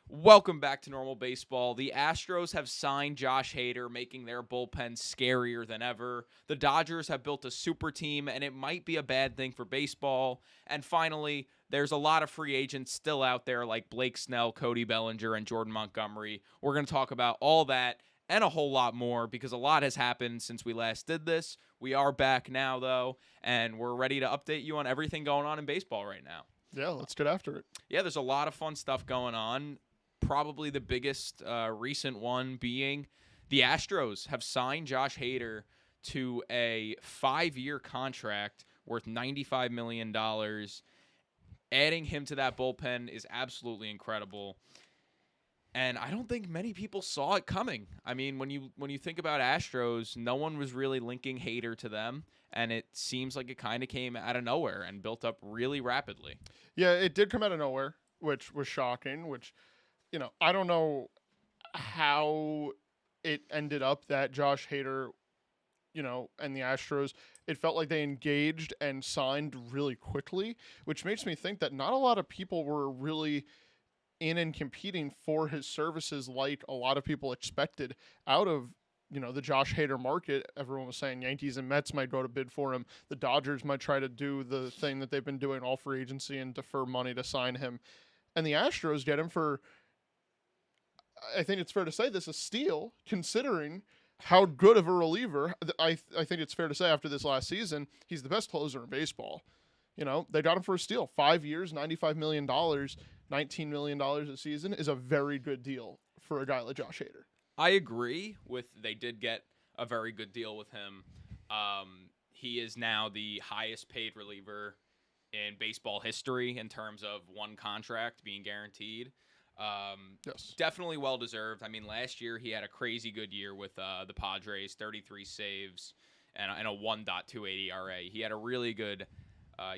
Welcome back to normal baseball. The Astros have signed Josh Hader, making their bullpen scarier than ever. The Dodgers have built a super team, and it might be a bad thing for baseball. And finally, there's a lot of free agents still out there like Blake Snell, Cody Bellinger, and Jordan Montgomery. We're going to talk about all that and a whole lot more because a lot has happened since we last did this. We are back now, though, and we're ready to update you on everything going on in baseball right now. Yeah, let's get after it. Yeah, there's a lot of fun stuff going on. Probably the biggest recent one being the Astros have signed Josh Hader to a 5-year contract worth $95 million. Adding him to that bullpen is absolutely incredible. And I don't think many people saw it coming. I mean, when you think about Astros, no one was really linking Hader to them, and it seems like it kind of came out of nowhere and built up really rapidly. Yeah, it did come out of nowhere, which was shocking, I don't know how it ended up that Josh Hader, and the Astros, it felt like they engaged and signed really quickly, which makes me think that not a lot of people were really in and competing for his services like a lot of people expected out of, the Josh Hader market. Everyone was saying Yankees and Mets might go to bid for him. The Dodgers might try to do the thing that they've been doing all free agency and defer money to sign him. And the Astros get him for, I think it's fair to say this, a steal, considering how good of a reliever. I think it's fair to say after this last season, he's the best closer in baseball. They got him for a steal. 5 years, $95 million, $19 million a season is a very good deal for a guy like Josh Hader. I agree with they did get a very good deal with him. He is now the highest paid reliever in baseball history in terms of one contract being guaranteed. Yes. Definitely well-deserved. I mean, last year he had a crazy good year with the Padres, 33 saves and a 1.28 ERA. He had a really good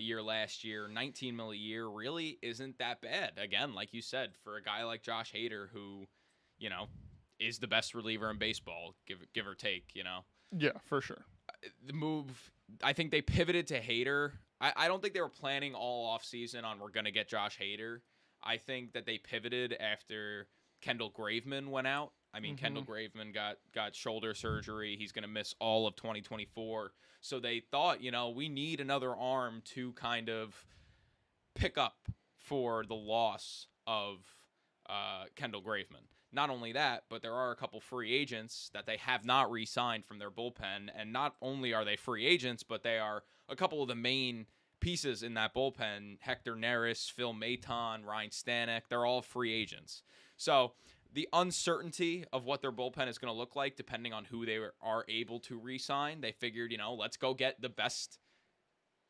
year last year. $19 million a year really isn't that bad. Again, like you said, for a guy like Josh Hader who, is the best reliever in baseball, give or take, Yeah, for sure. The move, I think they pivoted to Hader. I don't think they were planning all offseason on we're going to get Josh Hader. I think that they pivoted after Kendall Graveman went out. I mean, Kendall Graveman got shoulder surgery. He's going to miss all of 2024. So they thought, we need another arm to kind of pick up for the loss of Kendall Graveman. Not only that, but there are a couple free agents that they have not re-signed from their bullpen. And not only are they free agents, but they are a couple of the main pieces in that bullpen. Hector Neris, Phil Maton, Ryan Stanek, they're all free agents. So the uncertainty of what their bullpen is going to look like, depending on who they are able to re-sign, they figured, let's go get the best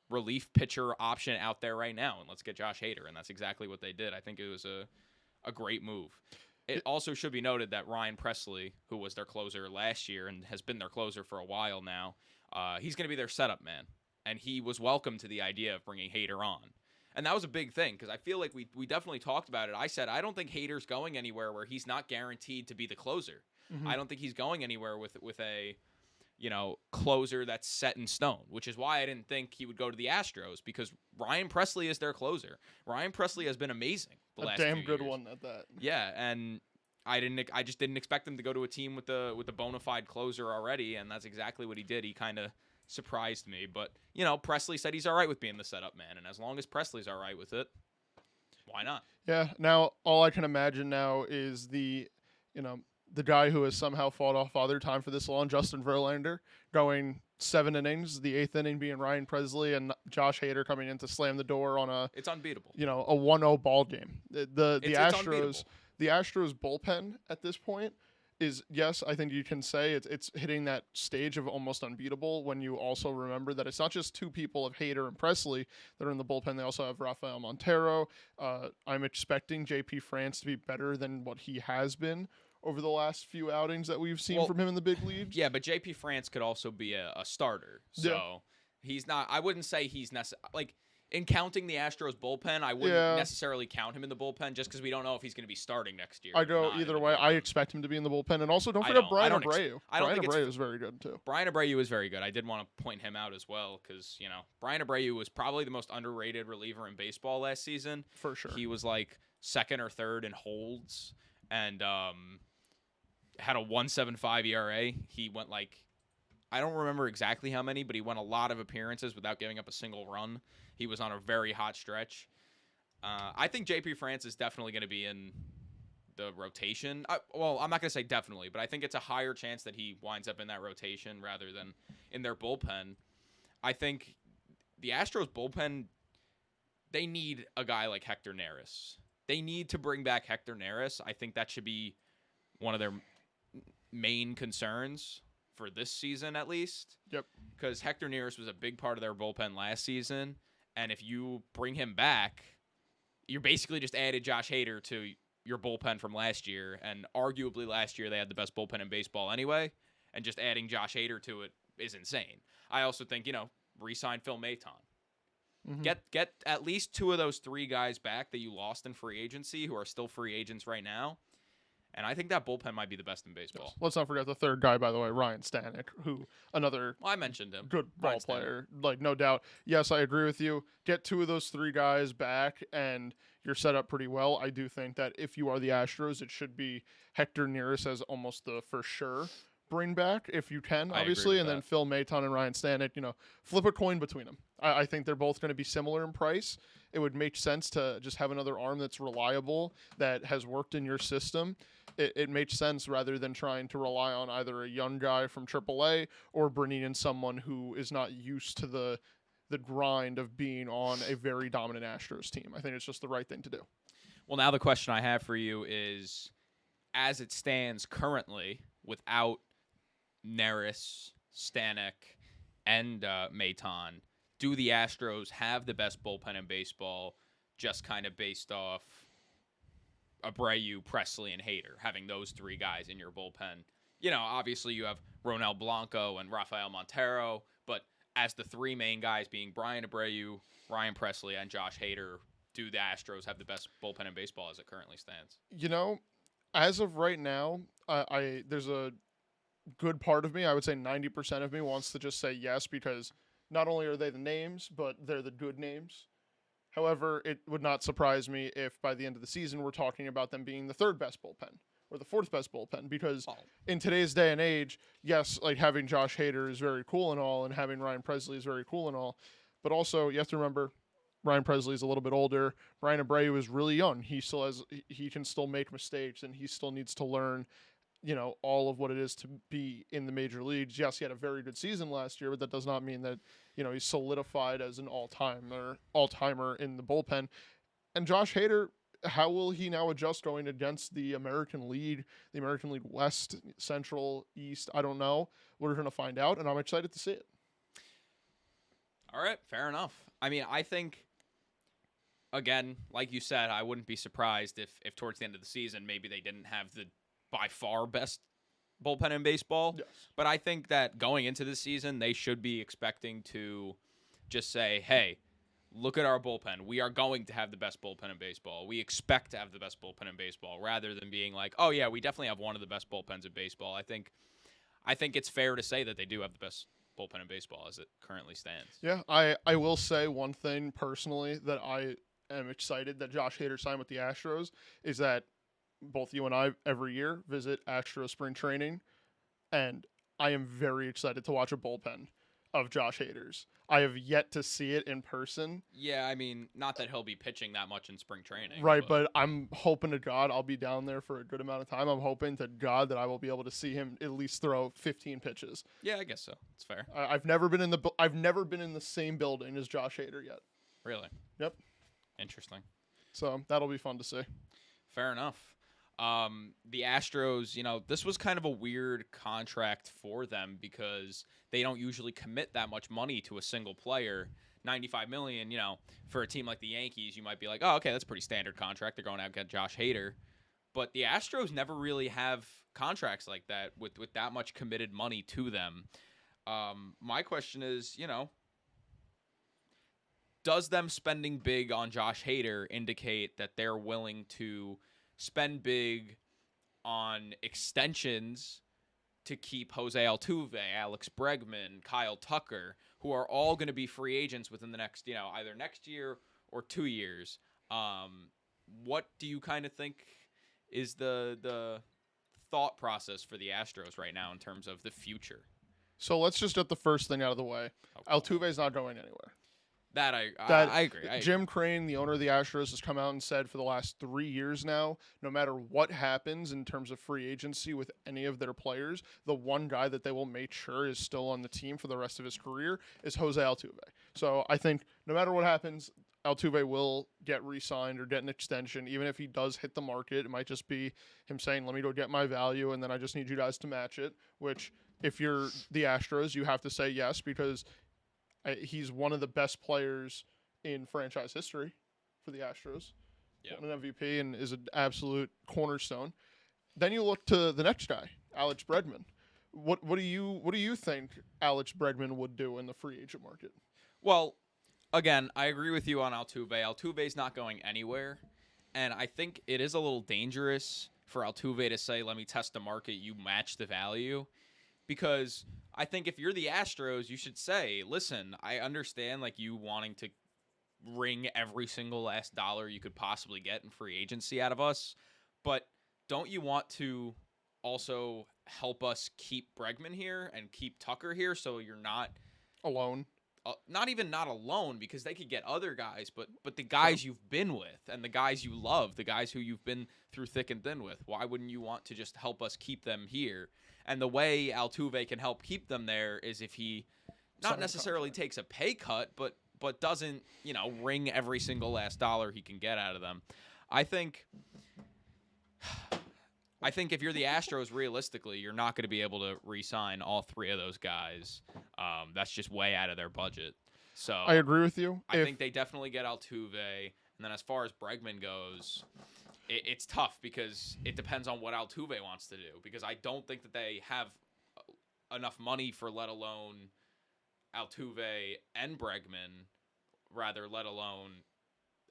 relief pitcher option out there right now, and let's get Josh Hader, and that's exactly what they did. I think it was a great move. It also should be noted that Ryan Presley, who was their closer last year and has been their closer for a while now, he's going to be their setup man. And he was welcome to the idea of bringing Hader on. And that was a big thing because I feel like we definitely talked about it. I said, I don't think Hader's going anywhere where he's not guaranteed to be the closer. I don't think he's going anywhere with a, closer that's set in stone, which is why I didn't think he would go to the Astros because Ryan Presley is their closer. Ryan Presley has been amazing the last few years. A damn good one at that. Yeah, and I just didn't expect him to go to a team with the bona fide closer already, and that's exactly what he did. He kind of surprised me, but Presley said he's all right with being the setup man, and as long as Presley's all right with it, why not? Yeah. Now all I can imagine now is the guy who has somehow fought off Father Time for this long, Justin Verlander, going 7 innings, the 8th inning being Ryan Presley and Josh Hader coming in to slam the door on it's unbeatable. A 1-0 ball game. The Astros bullpen at this point is, yes, I think you can say it's hitting that stage of almost unbeatable when you also remember that it's not just two people of Hader and Presley that are in the bullpen. They also have Rafael Montero. I'm expecting JP France to be better than what he has been over the last few outings that we've seen from him in the big leagues. Yeah, but JP France could also be a starter. So he's not – I wouldn't say he's necessarily – in counting the Astros bullpen, I wouldn't necessarily count him in the bullpen just because we don't know if he's going to be starting next year. I go either way. I expect him to be in the bullpen. And also, don't forget Brian Abreu. Brian Abreu is very good, too. Brian Abreu is very good. I did want to point him out as well because, Brian Abreu was probably the most underrated reliever in baseball last season. For sure. He was like second or third in holds and had a 1.75 ERA. He went I don't remember exactly how many, but he went a lot of appearances without giving up a single run. He was on a very hot stretch. I think JP France is definitely going to be in the rotation. Well, I'm not going to say definitely, but I think it's a higher chance that he winds up in that rotation rather than in their bullpen. I think the Astros bullpen, they need a guy like Hector Neris. They need to bring back Hector Neris. I think that should be one of their main concerns for this season, at least. Yep. Because Hector Neris was a big part of their bullpen last season, and if you bring him back, you're basically just added Josh Hader to your bullpen from last year, and arguably last year they had the best bullpen in baseball anyway, and just adding Josh Hader to it is insane. I also think, re-sign Phil Maton. Mm-hmm. Get at least two of those three guys back that you lost in free agency who are still free agents right now. And I think that bullpen might be the best in baseball. Let's not forget the third guy, by the way, Ryan Stanek, who I mentioned him. Good ball player, no doubt. Yes, I agree with you. Get two of those three guys back, and you're set up pretty well. I do think that if you are the Astros, it should be Hector Neris as almost the for sure bring back if you can, obviously, and then Phil Maton and Ryan Stanek, flip a coin between them. I think they're both going to be similar in price. It would make sense to just have another arm that's reliable, that has worked in your system. It makes sense rather than trying to rely on either a young guy from AAA or bringing in someone who is not used to the grind of being on a very dominant Astros team. I think it's just the right thing to do. Well, now the question I have for you is, as it stands currently, without Neris, Stanek, and Maton, do the Astros have the best bullpen in baseball, just kind of based off Abreu, Presley, and Hader, having those three guys in your bullpen? Obviously you have Ronel Blanco and Rafael Montero, but as the three main guys being Brian Abreu, Ryan Presley, and Josh Hader, do the Astros have the best bullpen in baseball as it currently stands? As of right now, there's a good part of me, I would say 90% of me, wants to just say yes, because not only are they the names, but they're the good names. However, it would not surprise me if by the end of the season we're talking about them being the third best bullpen or the fourth best bullpen, because in today's day and age, yes, having Josh Hader is very cool and all, and having Ryan Presley is very cool and all, but also you have to remember Ryan Presley is a little bit older. Brian Abreu is really young. He can still make mistakes, and he still needs to learn all of what it is to be in the major leagues. Yes, he had a very good season last year, but that does not mean that, he's solidified as an all-timer in the bullpen. And Josh Hader, how will he now adjust going against the American League West, Central, East? I don't know. We're going to find out, and I'm excited to see it. All right, fair enough. I mean, I think, again, like you said, I wouldn't be surprised if towards the end of the season maybe they didn't have the by far best bullpen in baseball. Yes. But I think that going into the season, they should be expecting to just say, hey, look at our bullpen. We are going to have the best bullpen in baseball. We expect to have the best bullpen in baseball, rather than being like, oh, yeah, we definitely have one of the best bullpens in baseball. I think it's fair to say that they do have the best bullpen in baseball as it currently stands. Yeah, I will say one thing personally that I am excited that Josh Hader signed with the Astros is that both you and I every year visit Astros spring training, and I am very excited to watch a bullpen of Josh Hader's. I have yet to see it in person. Yeah, I mean, not that he'll be pitching that much in spring training. Right, but I'm hoping to God I'll be down there for a good amount of time. I'm hoping to God that I will be able to see him at least throw 15 pitches. Yeah, I guess so. It's fair. I've never been in the same building as Josh Hader yet. Really? Yep. Interesting. So that'll be fun to see. Fair enough. The Astros, this was kind of a weird contract for them because they don't usually commit that much money to a single player. $95 million, for a team like the Yankees, you might be like, oh, okay, that's a pretty standard contract. They're going out and get Josh Hader. But the Astros never really have contracts like that with that much committed money to them. My question is, does them spending big on Josh Hader indicate that they're willing to spend big on extensions to keep Jose Altuve, Alex Bregman, Kyle Tucker, who are all going to be free agents within the next, either next year or 2 years? what do you kind of think is the thought process for the Astros right now in terms of the future? So let's just get the first thing out of the way. Okay. Altuve's not going anywhere. That I agree. Jim Crane, the owner of the Astros, has come out and said for the last 3 years now, no matter what happens in terms of free agency with any of their players, the one guy that they will make sure is still on the team for the rest of his career is Jose Altuve. So I think no matter what happens, Altuve will get re-signed or get an extension. Even if he does hit the market, it might just be him saying, let me go get my value, and then I just need you guys to match it, which if you're the Astros, you have to say yes because he's one of the best players in franchise history for the Astros. Yep. Won an MVP and is an absolute cornerstone. Then you look to the next guy, Alex Bregman. What do you think Alex Bregman would do in the free agent market? Well, again, I agree with you on Altuve. Altuve's not going anywhere, and I think it is a little dangerous for Altuve to say, let me test the market, you match the value, because I think if you're the Astros, you should say, listen, I understand like you wanting to wring every single last dollar you could possibly get in free agency out of us, but don't you want to also help us keep Bregman here and keep Tucker here so you're not alone? Not even not alone, because they could get other guys, but the guys you've been with and the guys you love, the guys who you've been through thick and thin with, why wouldn't you want to just help us keep them here? And the way Altuve can help keep them there is if he not necessarily takes a pay cut, but doesn't, wring every single last dollar he can get out of them. I think if you're the Astros, realistically, you're not going to be able to re-sign all three of those guys. That's just way out of their budget. So I agree with you. I think they definitely get Altuve. And then as far as Bregman goes, it's tough because it depends on what Altuve wants to do. Because I don't think that they have enough money for let alone Altuve and Bregman, let alone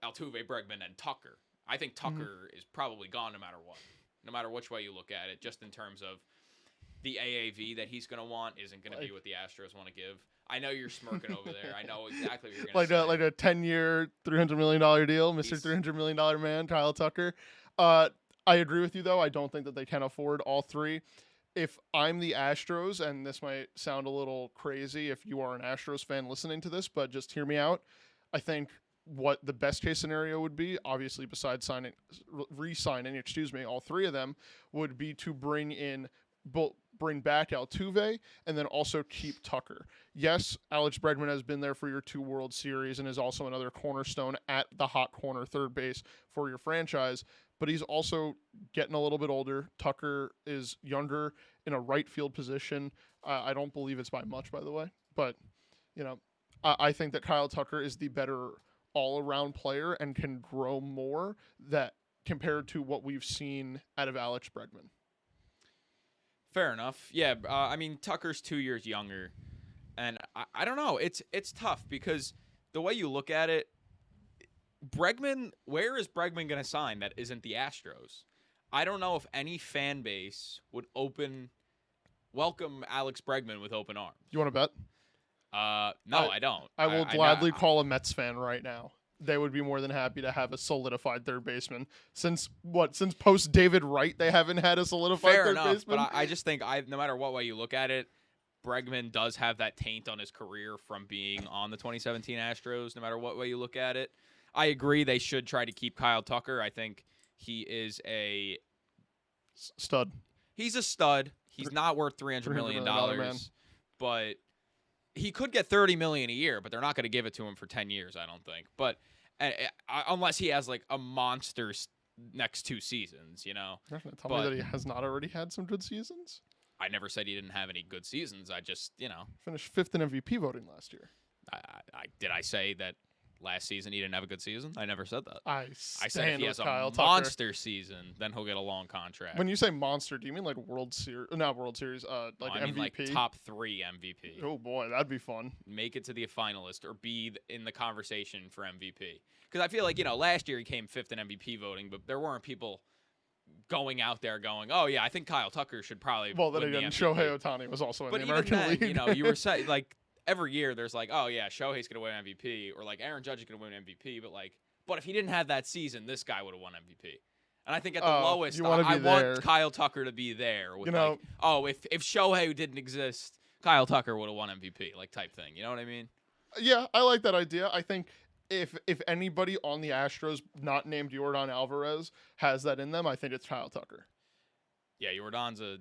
Altuve, Bregman, and Tucker. I think Tucker is probably gone no matter what. No matter which way you look at it, just in terms of the AAV that he's going to want isn't going to be what the Astros want to give. I know you're smirking over there. I know exactly what you're going to say. Like a 10-year, $300 million deal, Mr. $300 million man, Kyle Tucker. I agree with you, though. I don't think that they can afford all three. If I'm the Astros, and this might sound a little crazy if you are an Astros fan listening to this, but just hear me out. I think what the best case scenario would be, obviously besides re-signing, all three of them, would be to bring back Altuve and then also keep Tucker. Yes, Alex Bregman has been there for your 2 World Series and is also another cornerstone at the hot corner third base for your franchise, but he's also getting a little bit older. Tucker is younger in a right field position. I don't believe it's by much, by the way, but I think that Kyle Tucker is the better all-around player and can grow more that compared to what we've seen out of Alex Bregman. Fair enough. Yeah, Tucker's 2 years younger, and I don't know. It's tough because the way you look at it, Bregman, where is Bregman going to sign that isn't the Astros? I don't know if any fan base would welcome Alex Bregman with open arms. You want to bet? No, I don't. I will gladly call a Mets fan right now. They would be more than happy to have a solidified third baseman. Since post David Wright, they haven't had a solidified third baseman. But I just think no matter what way you look at it, Bregman does have that taint on his career from being on the 2017 Astros. No matter what way you look at it, I agree they should try to keep Kyle Tucker. I think he is a stud. He's a stud. He's not worth $300 million, but he could get $30 million a year, but they're not going to give it to him for 10 years, I don't think. But unless he has like a monster next 2 seasons, You're not going to tell me that he has not already had some good seasons? I never said he didn't have any good seasons. I just, finished 5th in MVP voting last year. Did I say that last season he didn't have a good season? I never said that. I said if he has Kyle a monster season, then he'll get a long contract. When you say monster, do you mean like World Series? Not World Series, like MVP? I mean like top 3 MVP. Oh boy, that'd be fun. Make it to the finalist or be in the conversation for MVP. Because I feel like, last year he came 5th in MVP voting, but there weren't people going out there going, oh yeah, I think Kyle Tucker should probably win the MVP. Shohei Ohtani was also in the American League. You were saying like every year there's like, oh yeah, Shohei's going to win MVP or like Aaron Judge is going to win MVP, but like But if he didn't have that season, this guy would have won MVP. And I think at the lowest, you wanna I be there. want Kyle Tucker to be there. With You know- if Shohei didn't exist, Kyle Tucker would have won MVP, like type thing. You know what I mean? Yeah, I like that idea. I think if anybody on the Astros not named Jordan Alvarez has that in them, I think it's Kyle Tucker. Yeah, Jordan's a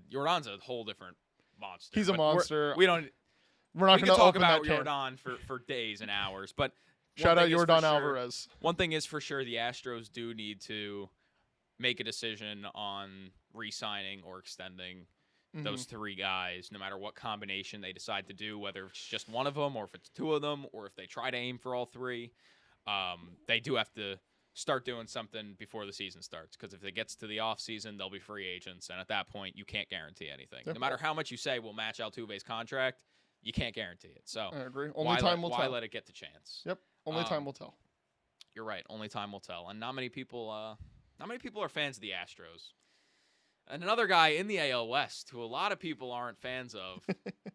whole different monster. He's a But monster. We're not going going to to talk open about that can. Jordan for days and hours. But Shout one out thing is for Jordan sure- Alvarez. One thing is for sure, the Astros do need to make a decision on re-signing or extending those three guys, no matter what combination they decide to do, whether it's just one of them or if it's two of them or if they try to aim for all three. They do have to start doing something before the season starts, because if it gets to the offseason, they'll be free agents, and at that point, you can't guarantee anything. Yep. No matter how much you say we'll match Altuve's contract, you can't guarantee it. So I agree. Only time will why tell. let it get the chance? Yep. Only time will tell. You're right. Only time will tell. And not many people are fans of the Astros. And another guy in the AL West who a lot of people aren't fans of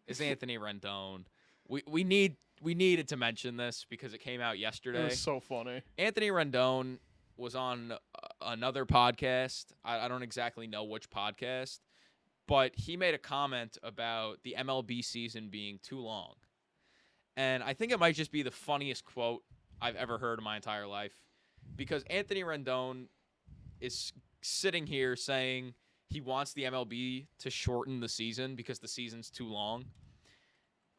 is Anthony Rendon. We needed to mention this because it came out yesterday. It was so funny. Anthony Rendon was on another podcast. I don't exactly know which podcast, but he made a comment about the MLB season being too long. And I think it might just be the funniest quote I've ever heard in my entire life, because Anthony Rendon is sitting here saying he wants the MLB to shorten the season because the season's too long.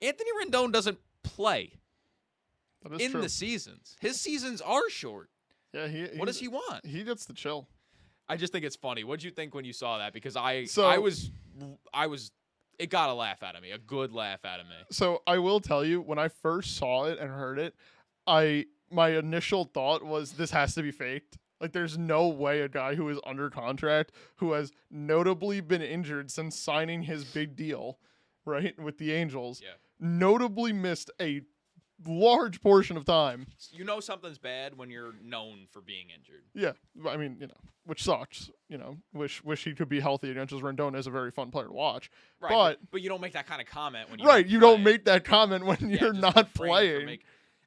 Anthony Rendon doesn't play in the seasons. His seasons are short. Yeah, what does he want? He gets to chill. I just think it's funny. What did you think when you saw that? Because it got a laugh out of me, a good laugh out of me. So I will tell you, when I first saw it and heard it, my initial thought was this has to be faked. Like, there's no way a guy who is under contract, who has notably been injured since signing his big deal, right, with the Angels, notably missed a large portion of time. You know something's bad when you're known for being injured. Yeah, I mean, which sucks. Wish he could be healthy again, because Rendon is a very fun player to watch. Right, but you don't make that kind of comment when you you don't make that comment when you're not playing.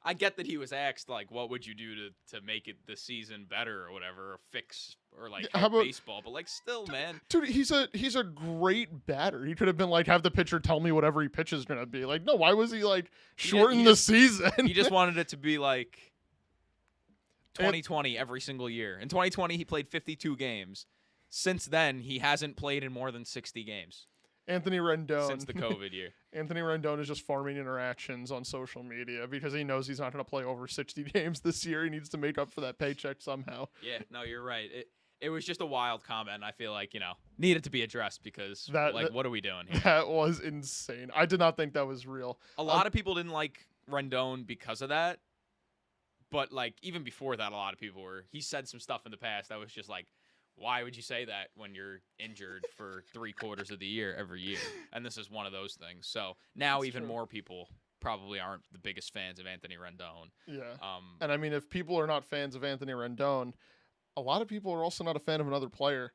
I get that he was asked, like, what would you do to make it the season better or whatever, or fix or like how about baseball, but like still, man, dude, he's a great batter. He could have been like, have the pitcher tell me whatever he pitch is gonna be. Like, no, why was he like shorten the season? He just wanted it to be like 2020 every single year. In 2020, he played 52 games. Since then, he hasn't played in more than 60 games. Anthony Rendon. Since the COVID year. Anthony Rendon is just farming interactions on social media because he knows he's not going to play over 60 games this year. He needs to make up for that paycheck somehow. Yeah, no, you're right. It was just a wild comment. I feel like, needed to be addressed because, what are we doing here? That was insane. I did not think that was real. A lot of people didn't like Rendon because of that. But, even before that, a lot of people he said some stuff in the past that was just like, why would you say that when you're injured for 3/4 of the year every year? And this is one of those things. So now That's even true. more people probably aren't the biggest fans of Anthony Rendon. Yeah. And I mean, if people are not fans of Anthony Rendon, a lot of people are also not a fan of another player,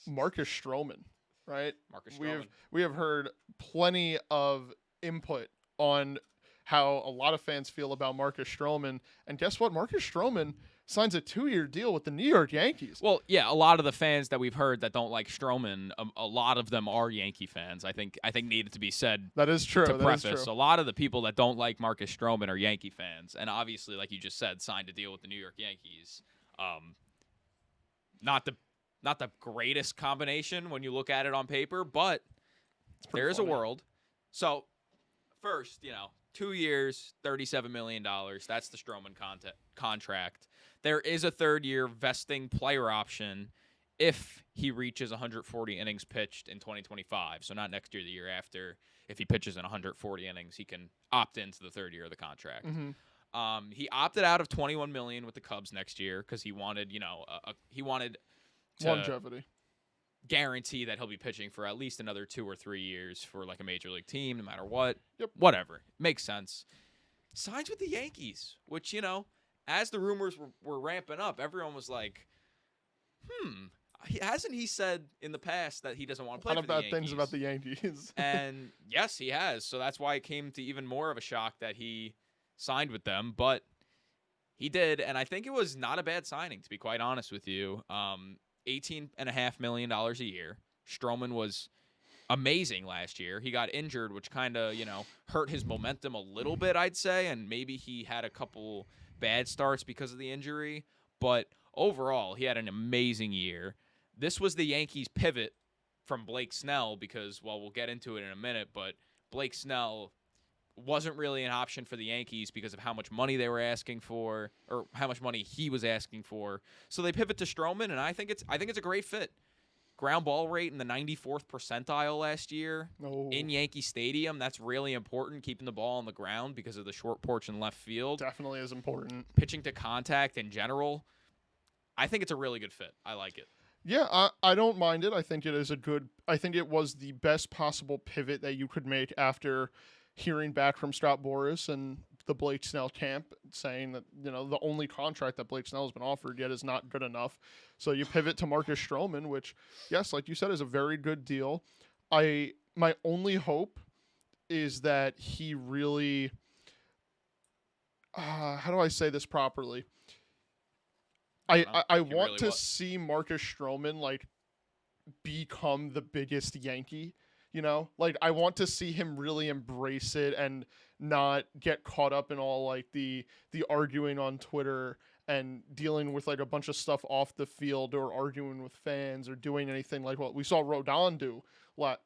Marcus Stroman, right? Marcus Stroman. We have heard plenty of input on how a lot of fans feel about Marcus Stroman. And guess what? Marcus Stroman signs a 2-year deal with the New York Yankees. Well, yeah, a lot of the fans that we've heard that don't like Stroman, a lot of them are Yankee fans. I think needed to be said. That is true. To preface, a lot of the people that don't like Marcus Stroman are Yankee fans, and obviously, like you just said, signed a deal with the New York Yankees. Not the greatest combination when you look at it on paper, but there is a world. So first, 2 years, $37 million. That's the Stroman contract. There is a 3rd-year vesting player option if he reaches 140 innings pitched in 2025. So not next year, the year after. If he pitches in 140 innings, he can opt into the 3rd year of the contract. Mm-hmm. He opted out of $21 million with the Cubs next year because he wanted, he wanted to longevity, guarantee that he'll be pitching for at least another 2 or 3 years for like a major league team, no matter what. Yep. Whatever. Makes sense. Signs with the Yankees, which, as the rumors were ramping up, everyone was like, hasn't he said in the past that he doesn't want to play for the Yankees? A lot of bad things about the Yankees. And yes, he has. So that's why it came to even more of a shock that he signed with them. But He did, and I think it was not a bad signing, to be quite honest with you. $18.5 million a year. Stroman was amazing last year. He got injured, which kind of, hurt his momentum a little bit, I'd say, and maybe he had a couple bad starts because of the injury. But overall, he had an amazing year. This was the Yankees' pivot from Blake Snell because, well, we'll get into it in a minute, but Blake Snell wasn't really an option for the Yankees because of how much money they were asking for, or how much money he was asking for. So they pivot to Stroman, and I think it's a great fit. Ground ball rate in the 94th percentile last year in Yankee Stadium. That's really important, keeping the ball on the ground because of the short porch in left field. Definitely is important. Pitching to contact in general. I think it's a really good fit. I like it. Yeah, I don't mind it. I think it was the best possible pivot that you could make after hearing back from Scott Boras and the Blake Snell camp saying that, the only contract that Blake Snell has been offered yet is not good enough. So you pivot to Marcus Stroman, which, yes, like you said, is a very good deal. My only hope is that he really, how do I say this properly? I want to see Marcus Stroman become the biggest Yankee. I want to see him really embrace it and not get caught up in all the arguing on Twitter and dealing with a bunch of stuff off the field or arguing with fans or doing anything like what we saw Rodon do. Right,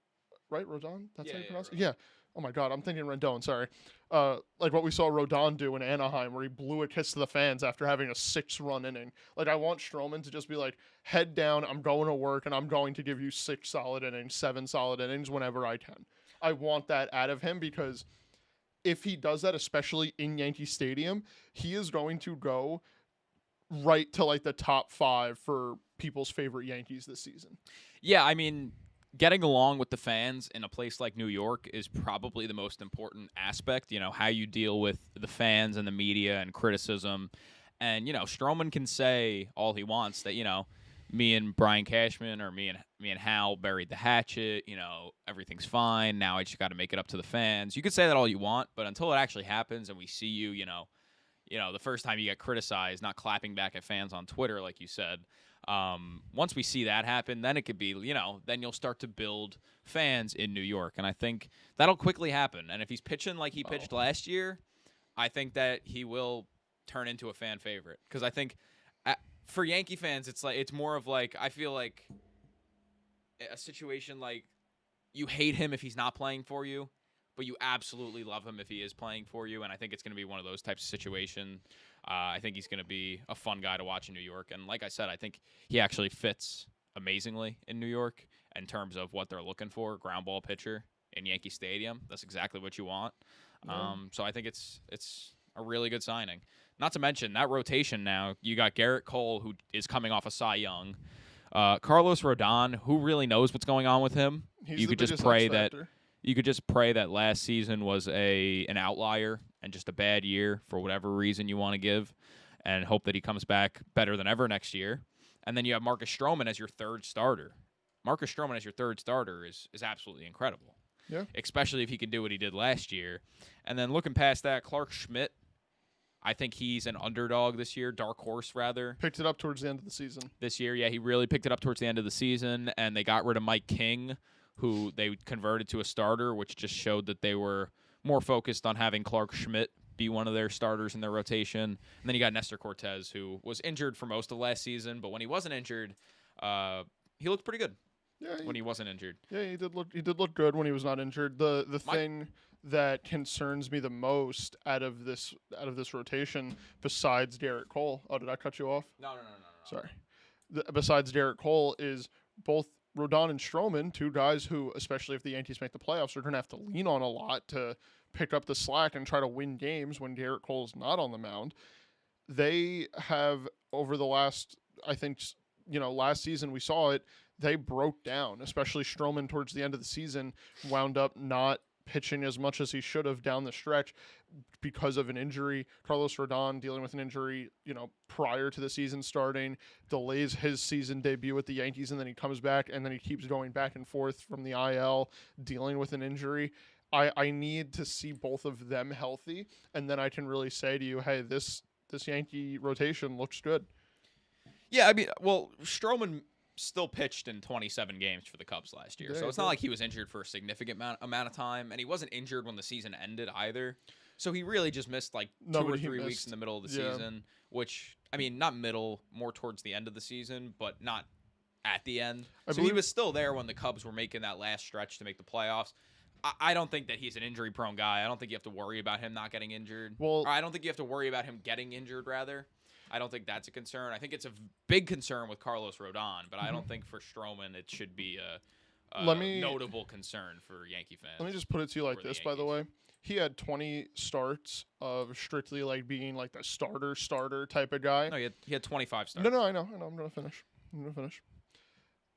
Rodon? That's how you pronounce it? Yeah. Oh my God, I'm thinking Rendon. Sorry. Like what we saw Rodon do in Anaheim, where he blew a kiss to the fans after having a 6-run inning. I want Stroman to just be head down. I'm going to work, and I'm going to give you 6 solid innings, 7 solid innings whenever I can. I want that out of him because if he does that, especially in Yankee Stadium, he is going to go right to the top 5 for people's favorite Yankees this season. Yeah, I mean, getting along with the fans in a place like New York is probably the most important aspect, how you deal with the fans and the media and criticism. And, Stroman can say all he wants that, me and Brian Cashman or me and Hal buried the hatchet, everything's fine. Now I just got to make it up to the fans. You could say that all you want, but until it actually happens and we see you, the first time you get criticized, not clapping back at fans on Twitter, like you said, once we see that happen, then it could be, then you'll start to build fans in New York. And I think that'll quickly happen. And if he's pitching like he pitched last year, I think that he will turn into a fan favorite. Because I think for Yankee fans, it's more of I feel like a situation you hate him if he's not playing for you, but you absolutely love him if he is playing for you. And I think it's going to be one of those types of situations. I think he's going to be a fun guy to watch in New York. And like I said, I think he actually fits amazingly in New York in terms of what they're looking for, ground ball pitcher in Yankee Stadium. That's exactly what you want. Yeah. So I think it's a really good signing. Not to mention that rotation now, you got Garrett Cole, who is coming off a Cy Young. Carlos Rodon, who really knows what's going on with him. You could just pray that last season was an outlier and just a bad year for whatever reason you want to give, and hope that he comes back better than ever next year. And then you have Marcus Stroman as your third starter. Marcus Stroman as your third starter is absolutely incredible. Yeah. Especially if he can do what he did last year. And then looking past that, Clark Schmidt, I think he's an underdog this year, dark horse rather. Picked it up towards the end of the season. This year, yeah, he really picked it up towards the end of the season, and they got rid of Mike King, who they converted to a starter, which just showed that they were more focused on having Clark Schmidt be one of their starters in their rotation. And then you got Nestor Cortez, who was injured for most of last season, but when he wasn't injured, he looked pretty good. Yeah, when he wasn't injured. Yeah, he did look good when he was not injured. The thing that concerns me the most out of this rotation, besides Garrett Cole. Oh, did I cut you off? No. Sorry. Besides Garrett Cole is both Rodon and Stroman, two guys who, especially if the Yankees make the playoffs, are going to have to lean on a lot to pick up the slack and try to win games when Garrett Cole's not on the mound. They have, over the last, I think, last season we saw it, they broke down, especially Stroman towards the end of the season, wound up not pitching as much as he should have down the stretch because of an injury. Carlos Rodon dealing with an injury, prior to the season starting, delays his season debut with the Yankees, and then he comes back, and then he keeps going back and forth from the IL, dealing with an injury. I need to see both of them healthy, and then I can really say to you, hey, this this Yankee rotation looks good. Yeah, I mean, well, Stroman still pitched in 27 games for the Cubs last year, Yeah, so it's he not did. like he was injured for a significant amount of time, and he wasn't injured when the season ended either. So he really just missed like No, 2 or but he 3 weeks missed- in the middle of the yeah. season, which, I mean, not middle, more towards the end of the season, but not at the end. I So he believe- was still there when the Cubs were making that last stretch to make the playoffs. I don't think that he's an injury-prone guy. I don't think you have to worry about him not getting injured. Well- Or I don't think you have to worry about him getting injured, rather. I don't think that's a concern. I think it's a big concern with Carlos Rodon, but I don't think for Stroman it should be a notable concern for Yankee fans. Let me just put it to you like Or the this, by the way. He had 20 starts of strictly like being like the starter type of guy. No, he had 25 starts. No, I know. I'm gonna finish.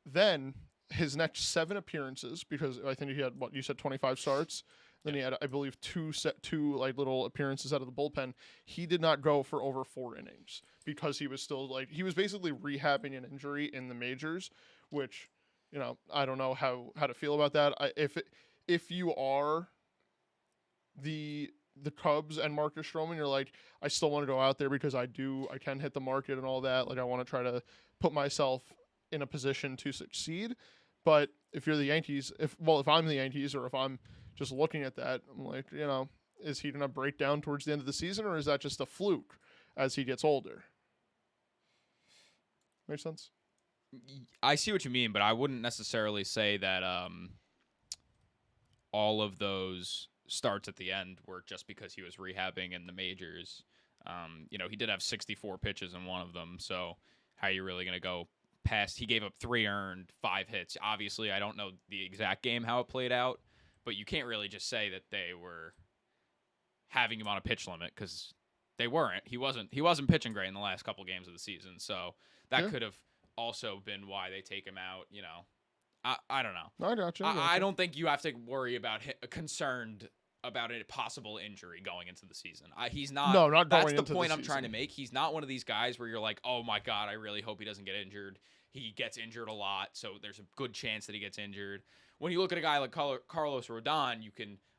Then his next 7 appearances, because I think he had what you said 25 starts. Then he had, I believe, two like little appearances out of the bullpen. He did not go for over 4 innings because he was still like he was basically rehabbing an injury in the majors, which I don't know how to feel about that. If you are the Cubs and Marcus Stroman, you're like, I still want to go out there because I can hit the market and all that. Like I want to try to put myself in a position to succeed. But if you're the Yankees, if I'm the Yankees or if I'm just looking at that, I'm like, is he going to break down towards the end of the season, or is that just a fluke as he gets older? Make sense? I see what you mean, but I wouldn't necessarily say that all of those starts at the end were just because he was rehabbing in the majors. He did have 64 pitches in one of them, so how are you really going to go past? He gave up 3 earned, 5 hits. Obviously, I don't know the exact game, how it played out, but you can't really just say that they were having him on a pitch limit because they weren't. He wasn't pitching great in the last couple games of the season, so that could have also been why they take him out. I don't know. I gotcha. I don't think you have to worry about concerned about a possible injury going into the season. He's not. No, not going That's the into the point I'm trying to season. make. He's not one of these guys where you're like, oh my God, I really hope he doesn't get injured. He gets injured a lot, so there's a good chance that he gets injured. When you look at a guy like Carlos Rodon,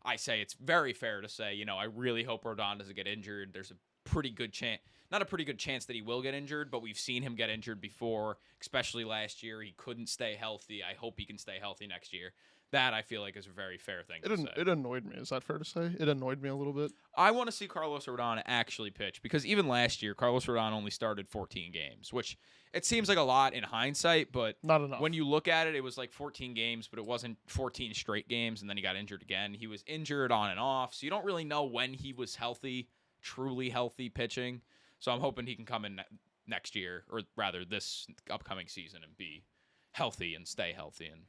I say it's very fair to say, I really hope Rodon doesn't get injured. There's a pretty good chance, not a pretty good chance that he will get injured, but we've seen him get injured before, especially last year. He couldn't stay healthy. I hope he can stay healthy next year. That, I feel like, is a very fair thing to say. It annoyed me. Is that fair to say? It annoyed me a little bit. I want to see Carlos Rodon actually pitch because even last year, Carlos Rodon only started 14 games, which it seems like a lot in hindsight, but Not enough. when you look at it, it was like 14 games, but it wasn't 14 straight games, and then he got injured again. He was injured on and off, so you don't really know when he was healthy, truly healthy pitching. So I'm hoping he can come in next year, or rather this upcoming season, and be healthy and stay healthy and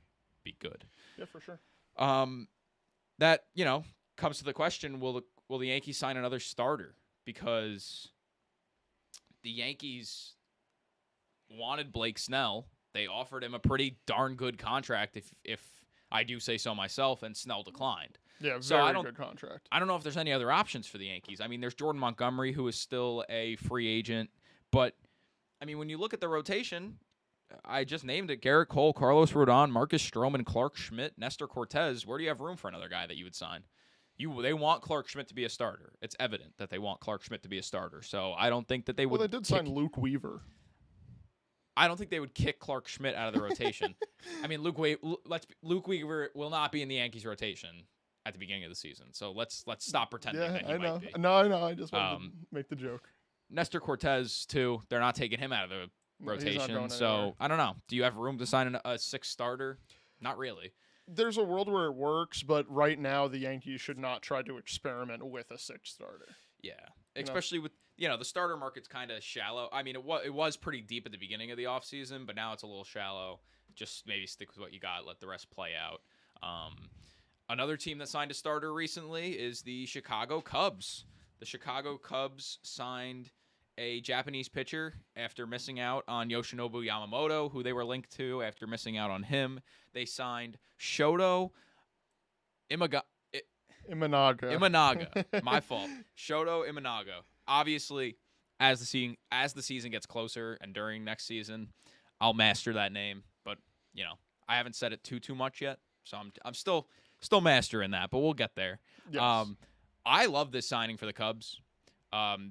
be good. Yeah, for sure. That comes to the question: Will the Yankees sign another starter? Because the Yankees wanted Blake Snell. They offered him a pretty darn good contract, if I do say so myself, and Snell declined. Yeah, So I very don't- good contract. I don't know if there's any other options for the Yankees. I mean, there's Jordan Montgomery, who is still a free agent, but I mean, when you look at the rotation, I just named it: Garrett Cole, Carlos Rodon, Marcus Stroman, Clark Schmidt, Nestor Cortez. Where do you have room for another guy that you would sign? They want Clark Schmidt to be a starter. It's evident that they want Clark Schmidt to be a starter. So I don't think that they would. Well, they did sign Luke Weaver. I don't think they would kick Clark Schmidt out of the rotation. I mean, Luke Weaver will not be in the Yankees rotation at the beginning of the season. So let's stop pretending Yeah, that he I know. might be. No, I know. I just wanted to make the joke. Nestor Cortez too. They're not taking him out of the No, he's not rotation. going So anywhere. I don't know. Do you have room to sign a 6th starter? Not really. There's a world where it works, but right now the Yankees should not try to experiment with a 6th starter. Yeah, especially with the starter market's kind of shallow. I mean, it was pretty deep at the beginning of the offseason, but now it's a little shallow. Just maybe stick with what you got, let the rest play out. Another team that signed a starter recently is the Chicago Cubs. The Chicago Cubs signed a Japanese pitcher after missing out on Yoshinobu Yamamoto, who they were linked to after missing out on him. They signed Shota Imanaga. Imanaga. My fault. Shota Imanaga. Obviously, as the season gets closer and during next season, I'll master that name. But I haven't said it too much yet, so I'm still mastering that. But we'll get there. Yes. I love this signing for the Cubs.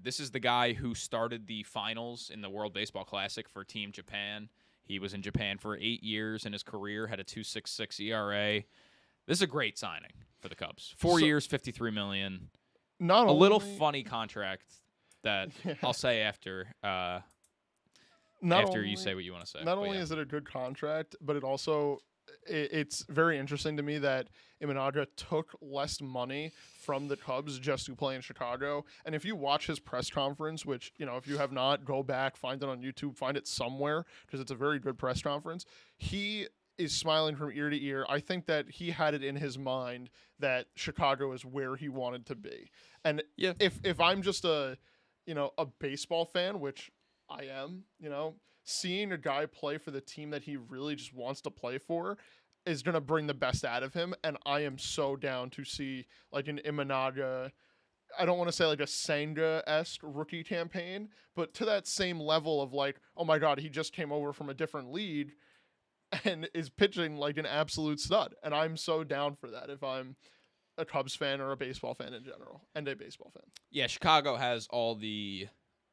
This is the guy who started the finals in the World Baseball Classic for Team Japan. He was in Japan for 8 years in his career, had a 2.66 ERA. This is a great signing for the Cubs. 4 years, $53 million. Not a little only, funny contract that I'll say after you say what you want to say. Not only is it a good contract, but it also it's very interesting to me that Imanaga took less money from the Cubs just to play in Chicago. And if you watch his press conference, which, if you have not, go back, find it on YouTube, find it somewhere, because it's a very good press conference. He is smiling from ear to ear. I think that he had it in his mind that Chicago is where he wanted to be. And if I'm just a baseball fan, which I am, seeing a guy play for the team that he really just wants to play for is going to bring the best out of him. And I am so down to see like an Imanaga, I don't want to say like a Senga-esque rookie campaign, but to that same level of like, oh my God, he just came over from a different league and is pitching like an absolute stud. And I'm so down for that if I'm a Cubs fan or a baseball fan in general, and a baseball fan. Yeah, Chicago has all the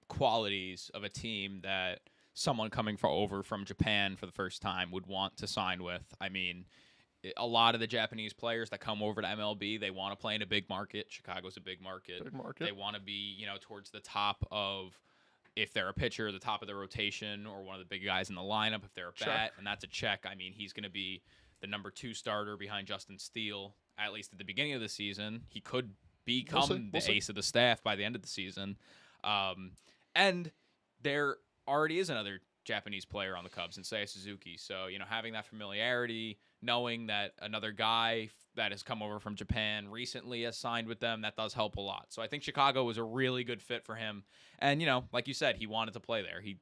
qualities of a team that someone coming over from Japan for the first time would want to sign with. I mean, a lot of the Japanese players that come over to MLB, they want to play in a big market. Chicago's a big market. They want to be, towards the top of, if they're a pitcher, the top of the rotation, or one of the big guys in the lineup if they're a bat, and that's a check. I mean, he's going to be the number 2 starter behind Justin Steele, at least at the beginning of the season. He could become the ace of the staff by the end of the season. And there already is another Japanese player on the Cubs in Seiya Suzuki. So, having that familiarity, knowing that another guy that has come over from Japan recently has signed with them, that does help a lot. So I think Chicago was a really good fit for him. And, like you said, he wanted to play there. He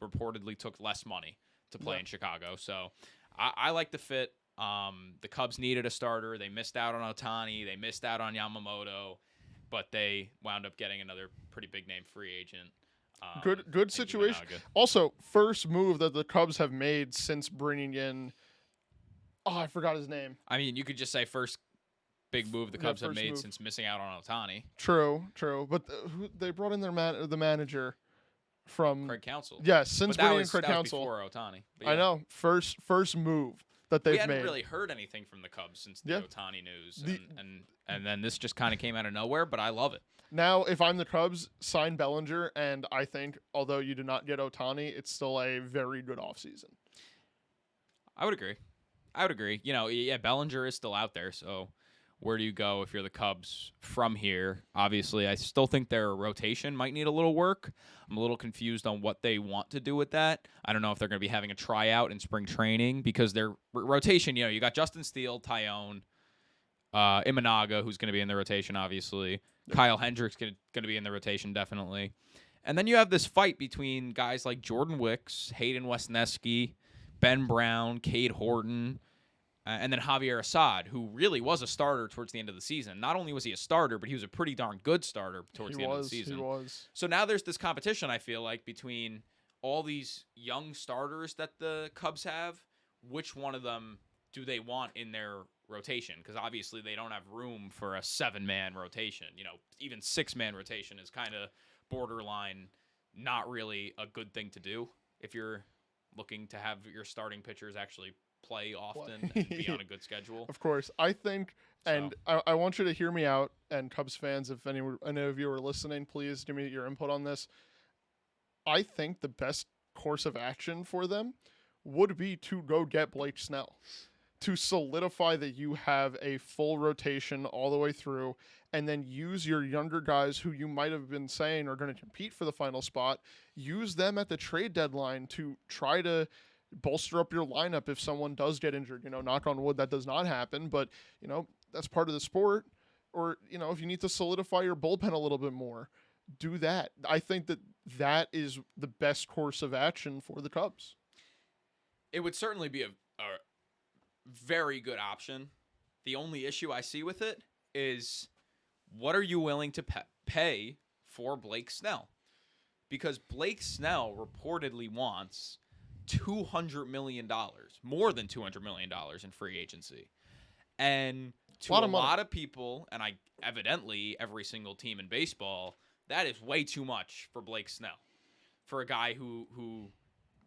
reportedly took less money to play in Chicago. So I like the fit. The Cubs needed a starter. They missed out on Ohtani. They missed out on Yamamoto. But they wound up getting another pretty big-name free agent. Good situation. Also, first move that the Cubs have made since bringing in. Oh, I forgot his name. I mean, you could just say first big move the Cubs have made since missing out on Ohtani. True. But they brought in the manager from Craig Counsell. Yes, since bringing in Craig Counsell. Before Ohtani. Yeah. I know. First move that they've made. We hadn't really heard anything from the Cubs since the Ohtani news, and then this just kind of came out of nowhere. But I love it. Now, if I'm the Cubs, sign Bellinger, and I think, although you do not get Ohtani, it's still a very good offseason. I would agree. Bellinger is still out there, so where do you go if you're the Cubs from here? Obviously, I still think their rotation might need a little work. I'm a little confused on what they want to do with that. I don't know if they're going to be having a tryout in spring training, because their rotation, you got Justin Steele, Tyone, Imanaga, who's going to be in the rotation, obviously. Kyle Hendricks going to be in the rotation, definitely. And then you have this fight between guys like Jordan Hicks, Hayden Wesneski, Ben Brown, Cade Horton, and then Javier Assad, who really was a starter towards the end of the season. Not only was he a starter, but he was a pretty darn good starter towards the end of the season. He was. So now there's this competition, I feel like, between all these young starters that the Cubs have. Which one of them do they want in their rotation? Because obviously they don't have room for a 7-man rotation. Even 6-man rotation is kind of borderline not really a good thing to do if you're looking to have your starting pitchers actually play often and be on a good schedule. Of course. I think, and I want you to hear me out, and Cubs fans, if any of you are listening, please give me your input on this. I think the best course of action for them would be to go get Blake Snell, to solidify that you have a full rotation all the way through, and then use your younger guys who you might have been saying are going to compete for the final spot, use them at the trade deadline to try to bolster up your lineup if someone does get injured. Knock on wood, that does not happen, but, that's part of the sport. Or, if you need to solidify your bullpen a little bit more, do that. I think that is the best course of action for the Cubs. It would certainly be a very good option. The only issue I see with it is, what are you willing to pay for Blake Snell? Because Blake Snell reportedly wants $200 million, more than $200 million in free agency. And to a lot of people, and evidently every single team in baseball, That is way too much for Blake Snell, for a guy who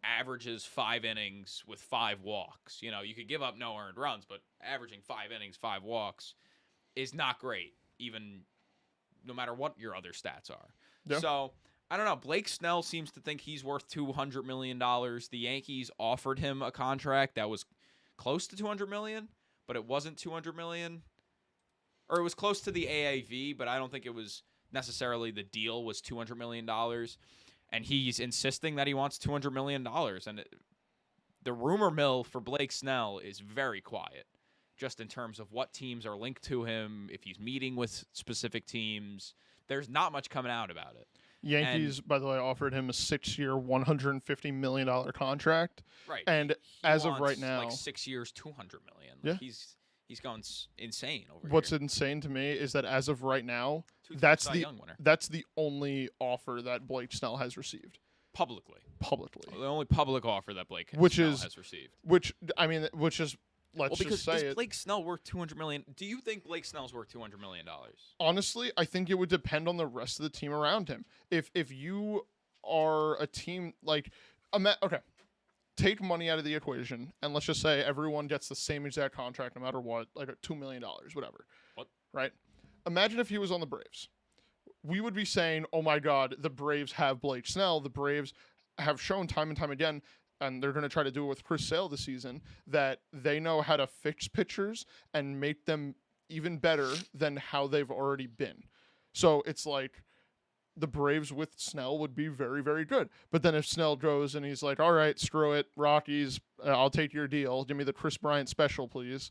averages 5 innings with 5 walks. You know, you could give up no earned runs, but averaging 5 innings, 5 walks is not great, even no matter what your other stats are. Yeah. So, I don't know. Blake Snell seems to think he's worth $200 million. The Yankees offered him a contract that was close to $200 million, but it wasn't $200 million. Or it was close to the AAV, but I don't think it was necessarily the deal was $200 million. And he's insisting that he wants $200 million. And the rumor mill for Blake Snell is very quiet, just in terms of what teams are linked to him, if he's meeting with specific teams. There's not much coming out about it. Yankees, by the way, offered him a 6-year, $150 million contract. Right. And he as of wants, right now, like 6 years, $200 million. Yeah. He's going insane over here. What's insane to me is that as of right now, That's the only offer that Blake Snell has received publicly. Publicly, The only public offer that Blake Snell has received. Which is let's because just say is Blake Snell worth $200 million? Do you think Blake Snell's worth $200 million? Honestly, I think it would depend on the rest of the team around him. If you are a team like, okay, take money out of the equation, and let's just say everyone gets the same exact contract no matter what, like $2 million, whatever. What? Right? Imagine if he was on the Braves. We would be saying, oh my God, the Braves have Blake Snell. The Braves have shown time and time again, and they're going to try to do it with Chris Sale this season, that they know how to fix pitchers and make them even better than how they've already been. So it's like the Braves with Snell would be very, very good. But then if Snell goes and he's like, all right, screw it, Rockies, I'll take your deal. Give me the Chris Bryant special, please.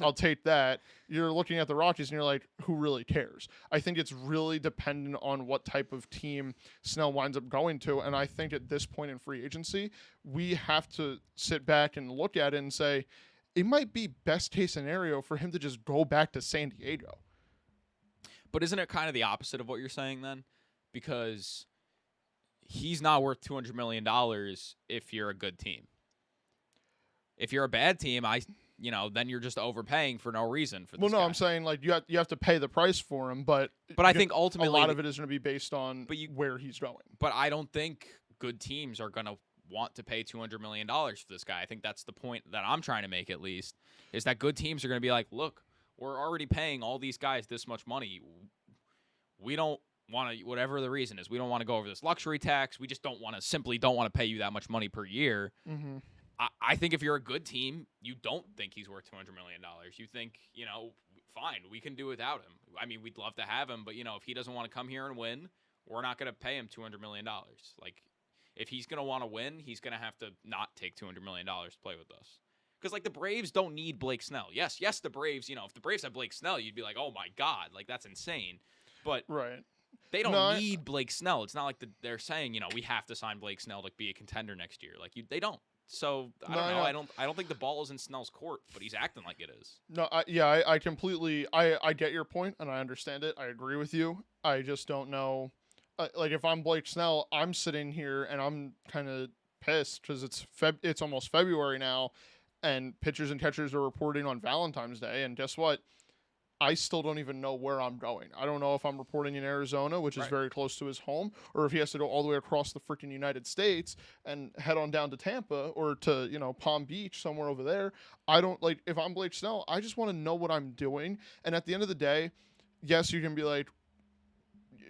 I'll take that. You're looking at the Rockies and you're like, who really cares? I think it's really dependent on what type of team Snell winds up going to. And I think at this point in free agency, we have to sit back and look at it and say, it might be best case scenario for him to just go back to San Diego. But isn't it kind of the opposite of what you're saying then? Because he's not worth $200 million if you're a good team. If you're a bad team, then you're just overpaying for no reason for this guy. I'm saying like you have to pay the price for him, but I think ultimately a lot of it is going to be based on where he's going. But I don't think good teams are going to want to pay $200 million for this guy. I think that's the point that I'm trying to make, at least, is that good teams are going to be like, look, we're already paying all these guys this much money. We don't want to, whatever the reason is, we don't want to go over this luxury tax. We just don't want to pay you that much money per year. Mm-hmm. I think if you're a good team, you don't think he's worth $200 million. You think, fine, we can do without him. I mean, we'd love to have him, but, if he doesn't want to come here and win, we're not going to pay him $200 million. Like, if he's going to want to win, he's going to have to not take $200 million to play with us. Because, like, the Braves don't need Blake Snell. Yes, the Braves, if the Braves had Blake Snell, you'd be like, oh, my God, like, that's insane. But right. They don't need Blake Snell. It's not like they're saying, we have to sign Blake Snell to be a contender next year. Like, they don't. So, I don't know. I don't think the ball is in Snell's court, but he's acting like it is. No, I completely I get your point, and I understand it. I agree with you. I just don't know. Like, if I'm Blake Snell, I'm sitting here, and I'm kind of pissed because it's almost February now, and pitchers and catchers are reporting on Valentine's Day, and guess what? I still don't even know where I'm going. I don't know if I'm reporting in Arizona, which is very close to his home, or if he has to go all the way across the freaking United States and head on down to Tampa or to, Palm Beach, somewhere over there. I don't, like, if I'm Blake Snell, I just want to know what I'm doing. And at the end of the day, yes, you can be like,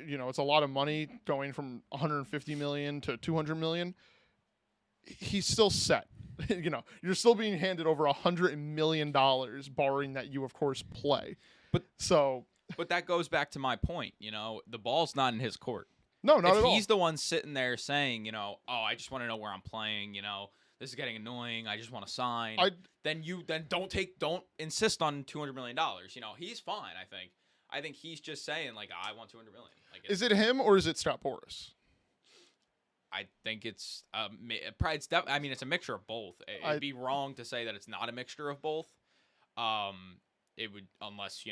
it's a lot of money going from $150 million to $200 million. He's still set. You're still being handed over $100 million, barring that you, of course, play. But that goes back to my point. The ball's not in his court. No, not at all. If he's the one sitting there saying, oh, I just want to know where I'm playing. This is getting annoying. I just want to sign. Then don't insist on $200 million. He's fine. I think he's just saying, like, I want $200 million. Like, is it him or is it Scott Boras? I think it's it's a mixture of both. It'd be wrong to say that it's not a mixture of both. It would, unless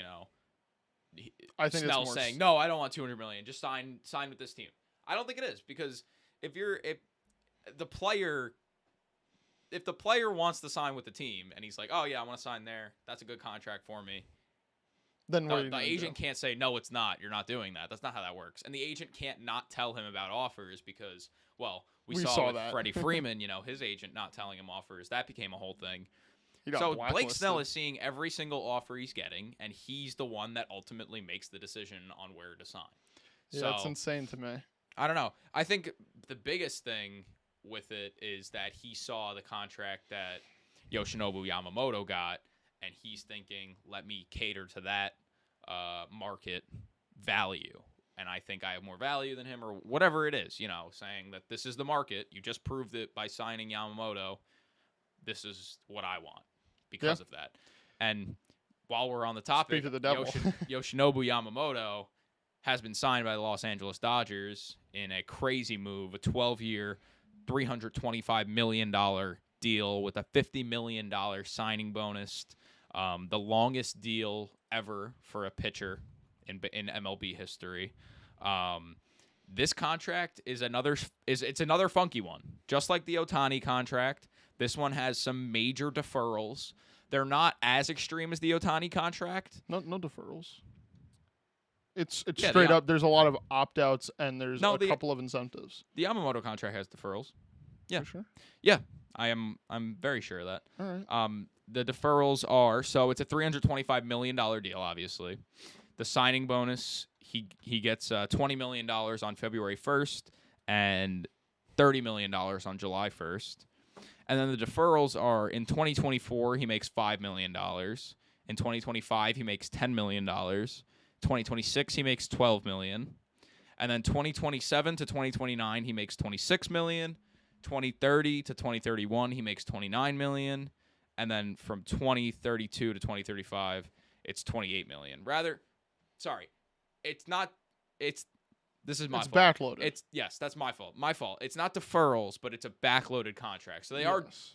I think Snell's it's saying no, I don't want $200 million. Just sign with this team. I don't think it is, because if the player wants to sign with the team and he's like, oh yeah, I want to sign there, that's a good contract for me. Then what are The, you the gonna agent do? can't say, no, it's not. You're not doing that. That's not how that works. And the agent can't not tell him about offers because, well, we saw with that. Freddie Freeman, his agent not telling him offers. That became a whole thing. He got So Blake blacklisted. Snell is seeing every single offer he's getting, and he's the one that ultimately makes the decision on where to sign. Yeah, So that's insane to me. I don't know. I think the biggest thing with it is that he saw the contract that Yoshinobu Yamamoto got, and he's thinking, let me cater to that market value. And I think I have more value than him or whatever it is, saying that this is the market. You just proved it by signing Yamamoto. This is what I want because of that. And while we're on the topic, Speak to the devil. Yoshinobu Yamamoto has been signed by the Los Angeles Dodgers in a crazy move, a 12-year, $325 million deal with a $50 million signing bonus, the longest deal ever for a pitcher in MLB history. This contract is another funky one. Just like the Ohtani contract, this one has some major deferrals. They're not as extreme as the Ohtani contract. No deferrals. It's straight up. There's a lot of opt-outs and there's a couple of incentives. The Yamamoto contract has deferrals. Yeah, For sure. Yeah, I'm very sure of that. All right. The deferrals are it's a $325 million deal. Obviously, the signing bonus he gets $20 million on February 1st and $30 million on July 1st. And then the deferrals are in 2024 he makes $5 million. In 2025 he makes $10 million. 2026 he makes $12 million. And then 2027 to 2029 he makes $26 million. 2030 to 2031 he makes $29 million. And then from 2032 to 2035 it's $28 million. This is my fault. It's backloaded. That's my fault. My fault. It's not deferrals, but it's a backloaded contract. So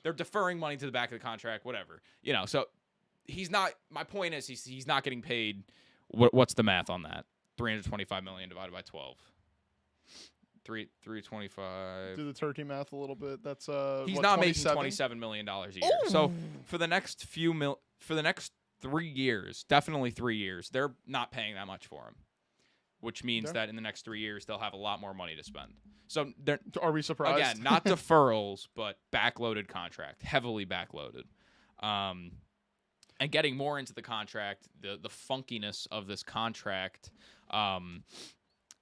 they're deferring money to the back of the contract, whatever. So he's not. My point is he's not getting paid. What's the math on that? $325 million divided by 12. 325. Do the turkey math a little bit. That's he's not making $27 million a year. Ooh. So for the next 3 years, definitely 3 years, they're not paying that much for him. Which means that in the next 3 years, they'll have a lot more money to spend. So are we surprised? Again, not deferrals, but backloaded contract, heavily backloaded. And getting more into the contract, the funkiness of this contract.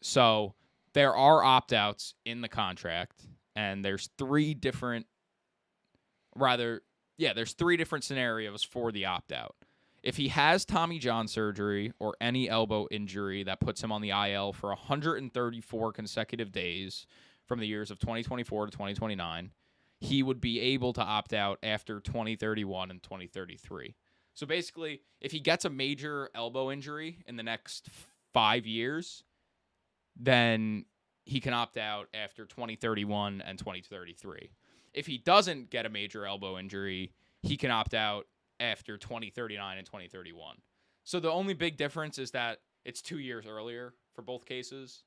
So there are opt-outs in the contract, and there's three different scenarios for the opt-out. If he has Tommy John surgery or any elbow injury that puts him on the IL for 134 consecutive days from the years of 2024 to 2029, he would be able to opt out after 2031 and 2033. So basically, if he gets a major elbow injury in the next 5 years, then he can opt out after 2031 and 2033. If he doesn't get a major elbow injury, he can opt out after 2039 and 2031. So the only big difference is that it's 2 years earlier for both cases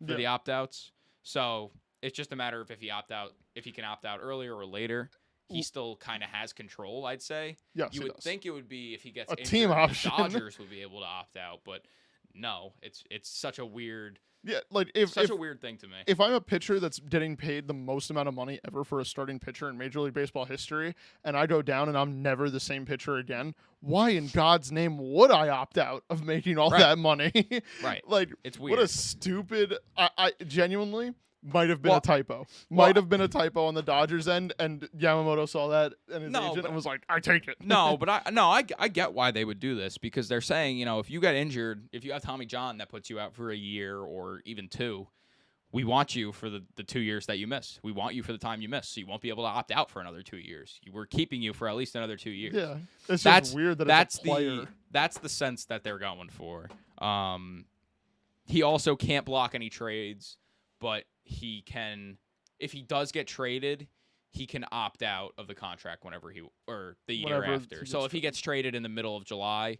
for the opt-outs. So it's just a matter of if he can opt out earlier or later. He still kind of has control, I'd say. Yes, you would think it would be if he gets a injured, team option. The Dodgers would be able to opt out, but no, it's such a weird. Yeah, like if a weird thing to me. If I'm a pitcher that's getting paid the most amount of money ever for a starting pitcher in Major League Baseball history, and I go down and I'm never the same pitcher again, why in God's name would I opt out of making all that money? Right. Like, it's weird. What a stupid. I genuinely might have been a typo. Might have been a typo on the Dodgers end, and Yamamoto saw that and his agent and was like, "I take it." But I get why they would do this, because they're saying, if you get injured, if you have Tommy John that puts you out for a year or even 2, we want you for the 2 years that you miss. We want you for the time you miss, so you won't be able to opt out for another 2 years. We're keeping you for at least another 2 years. Yeah, it's just weird that it's a player. That's the sense that they're going for. He also can't block any trades, but he can, if he does get traded, he can opt out of the contract whenever the year after. So if he gets traded in the middle of July,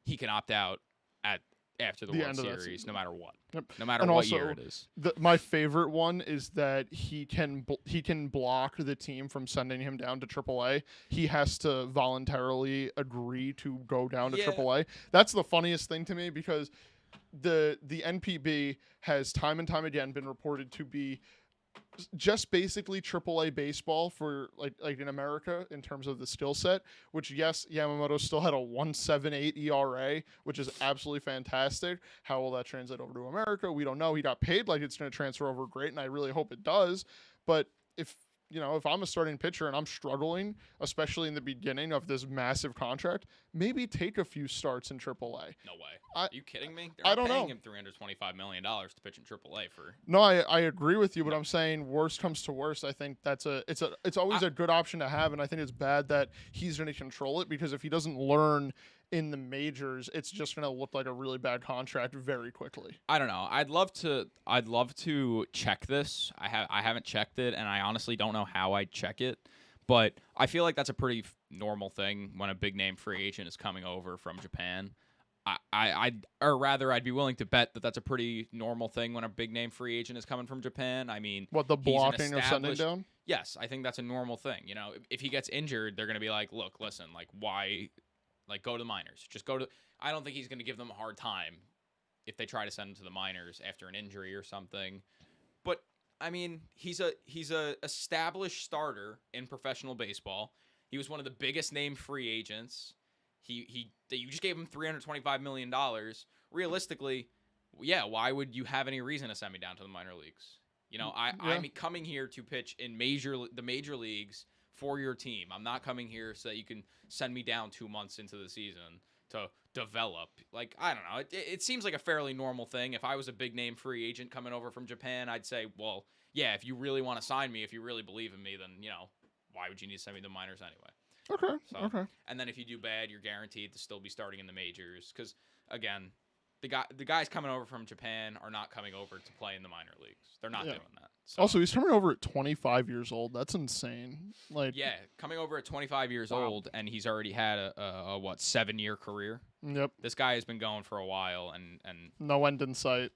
he can opt out at after the The World end of that Series, season. no matter what. Yep. No matter And what also, year it is. My favorite one is that he can block the team from sending him down to AAA. He has to voluntarily agree to go down to Yeah. AAA. That's the funniest thing to me because the NPB has time and time again been reported to be just basically AAA baseball for like in America in terms of the skill set, which yes, Yamamoto still had a 1.78 ERA, which is absolutely fantastic. How will that translate over to America? We don't know. He got paid like it's going to transfer over great, and I really hope it does. But if I'm a starting pitcher and I'm struggling, especially in the beginning of this massive contract, maybe take a few starts in AAA. No way. I- Are you kidding me? They're I not don't paying know. him $325 million to pitch in AAA for. No, I agree with you, but I'm saying worst comes to worst. I think it's always a good option to have, and I think it's bad that he's going to control it because if he doesn't learn in the majors, it's just going to look like a really bad contract very quickly. I don't know. I'd love to check this. I haven't checked it, and I honestly don't know how I'd check it. But I feel like that's a pretty normal thing when a big name free agent is coming over from Japan. I'd be willing to bet that that's a pretty normal thing when a big name free agent is coming from Japan. I mean, What, the he's an blocking or sending down? Yes, I think that's a normal thing. You know, if he gets injured, they're going to be like, look, listen, like, why, like, go to the minors. Just go to. I don't think he's going to give them a hard time if they try to send him to the minors after an injury or something. But I mean, he's a established starter in professional baseball. He was one of the biggest name free agents. You just gave him $325 million. Realistically, yeah, why would you have any reason to send me down to the minor leagues? You know, I'm coming here to pitch in the major leagues for your team. I'm not coming here so that you can send me down 2 months into the season to develop. Like, I don't know. It seems like a fairly normal thing. If I was a big name free agent coming over from Japan, I'd say, well, yeah, if you really want to sign me, if you really believe in me, then, you know, why would you need to send me to the minors anyway? Okay. And then if you do bad, you're guaranteed to still be starting in the majors. Because, again, the guys coming over from Japan are not coming over to play in the minor leagues. They're not doing that. So, Also, he's coming over at 25 years old. That's insane. Like, yeah, coming over at 25 years old, and he's already had a 7-year career. Yep. This guy has been going for a while, and No end in sight.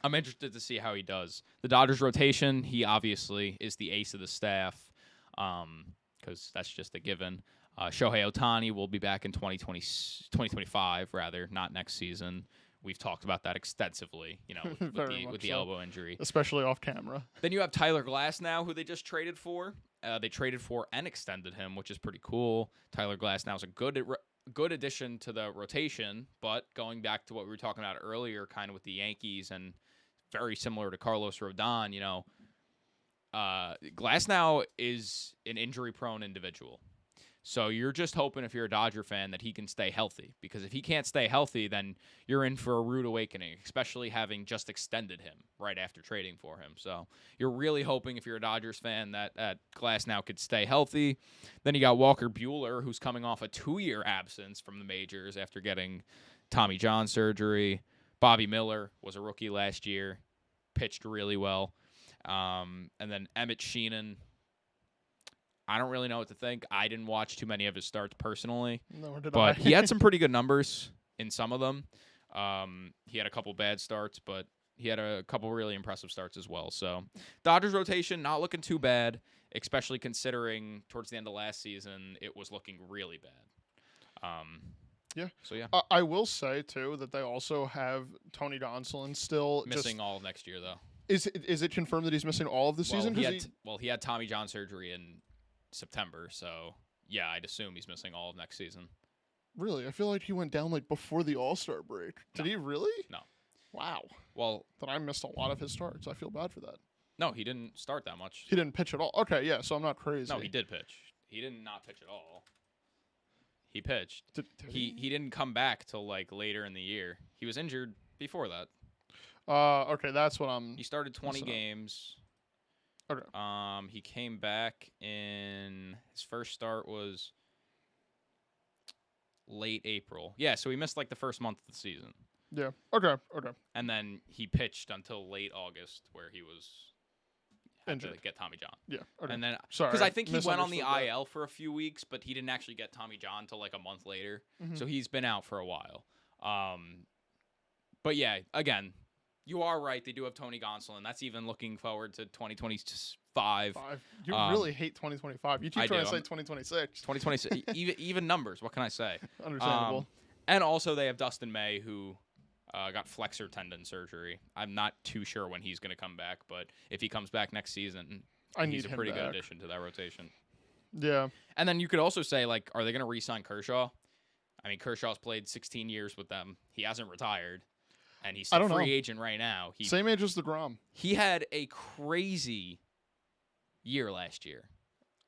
I'm interested to see how he does. The Dodgers rotation, he obviously is the ace of the staff, because that's just a given. Shohei Ohtani will be back in 2025, rather, not next season. We've talked about that extensively, you know, with the elbow injury. Especially off camera. Then you have Tyler Glasnow, who they just traded for. They traded for and extended him, which is pretty cool. Tyler Glasnow is a good addition to the rotation, but going back to what we were talking about earlier, kind of with the Yankees and very similar to Carlos Rodon, you know, Glasnow is an injury-prone individual. So you're just hoping, if you're a Dodger fan, that he can stay healthy. Because if he can't stay healthy, then you're in for a rude awakening, especially having just extended him right after trading for him. So you're really hoping, if you're a Dodgers fan, that Glasnow could stay healthy. Then you got Walker Buehler, who's coming off a 2-year absence from the majors after getting Tommy John surgery. Bobby Miller was a rookie last year, pitched really well. And then Emmett Sheehan. I don't really know what to think. I didn't watch too many of his starts personally. Nor did but I. He had some pretty good numbers in some of them. He had a couple bad starts, but he had a couple really impressive starts as well. So Dodgers rotation, not looking too bad, especially considering towards the end of last season, it was looking really bad. Yeah. So, yeah. I will say, too, that they also have Tony Gonsolin still Missing all of next year, though. Is it confirmed that he's missing all of the season? He had Tommy John surgery in September, so yeah, I'd assume he's missing all of next season. Really? I feel like he went down like before the All-Star break. Did he really? No. Wow. Well, then I missed a lot of his starts. I feel bad for that. No, he didn't start that much. He didn't pitch at all. Okay, yeah, so I'm not crazy. No, he did pitch. He did not pitch at all. He pitched. Did he didn't come back till like later in the year. He was injured before that. Okay, that's what I'm. He started 20 games. Okay. He came back in his first start was late April. Yeah, so he missed like the first month of the season. Yeah. Okay. And then he pitched until late August, where he was injured to get Tommy John. Yeah. Okay. And then sorry, because I think he went on the IL for a few weeks, but he didn't actually get Tommy John till like a month later. Mm-hmm. So he's been out for a while. But yeah, again, you are right. They do have Tony Gonsolin. That's even looking forward to 2025. You really hate 2025. You keep trying to say 2026. 2026. even numbers. What can I say? Understandable. And also they have Dustin May, who got flexor tendon surgery. I'm not too sure when he's going to come back, but if he comes back next season, he's a pretty good addition to that rotation. Yeah. And then you could also say, like, are they going to re-sign Kershaw? I mean, Kershaw's played 16 years with them. He hasn't retired, and he's a free agent right now. Same age as DeGrom. He had a crazy year last year.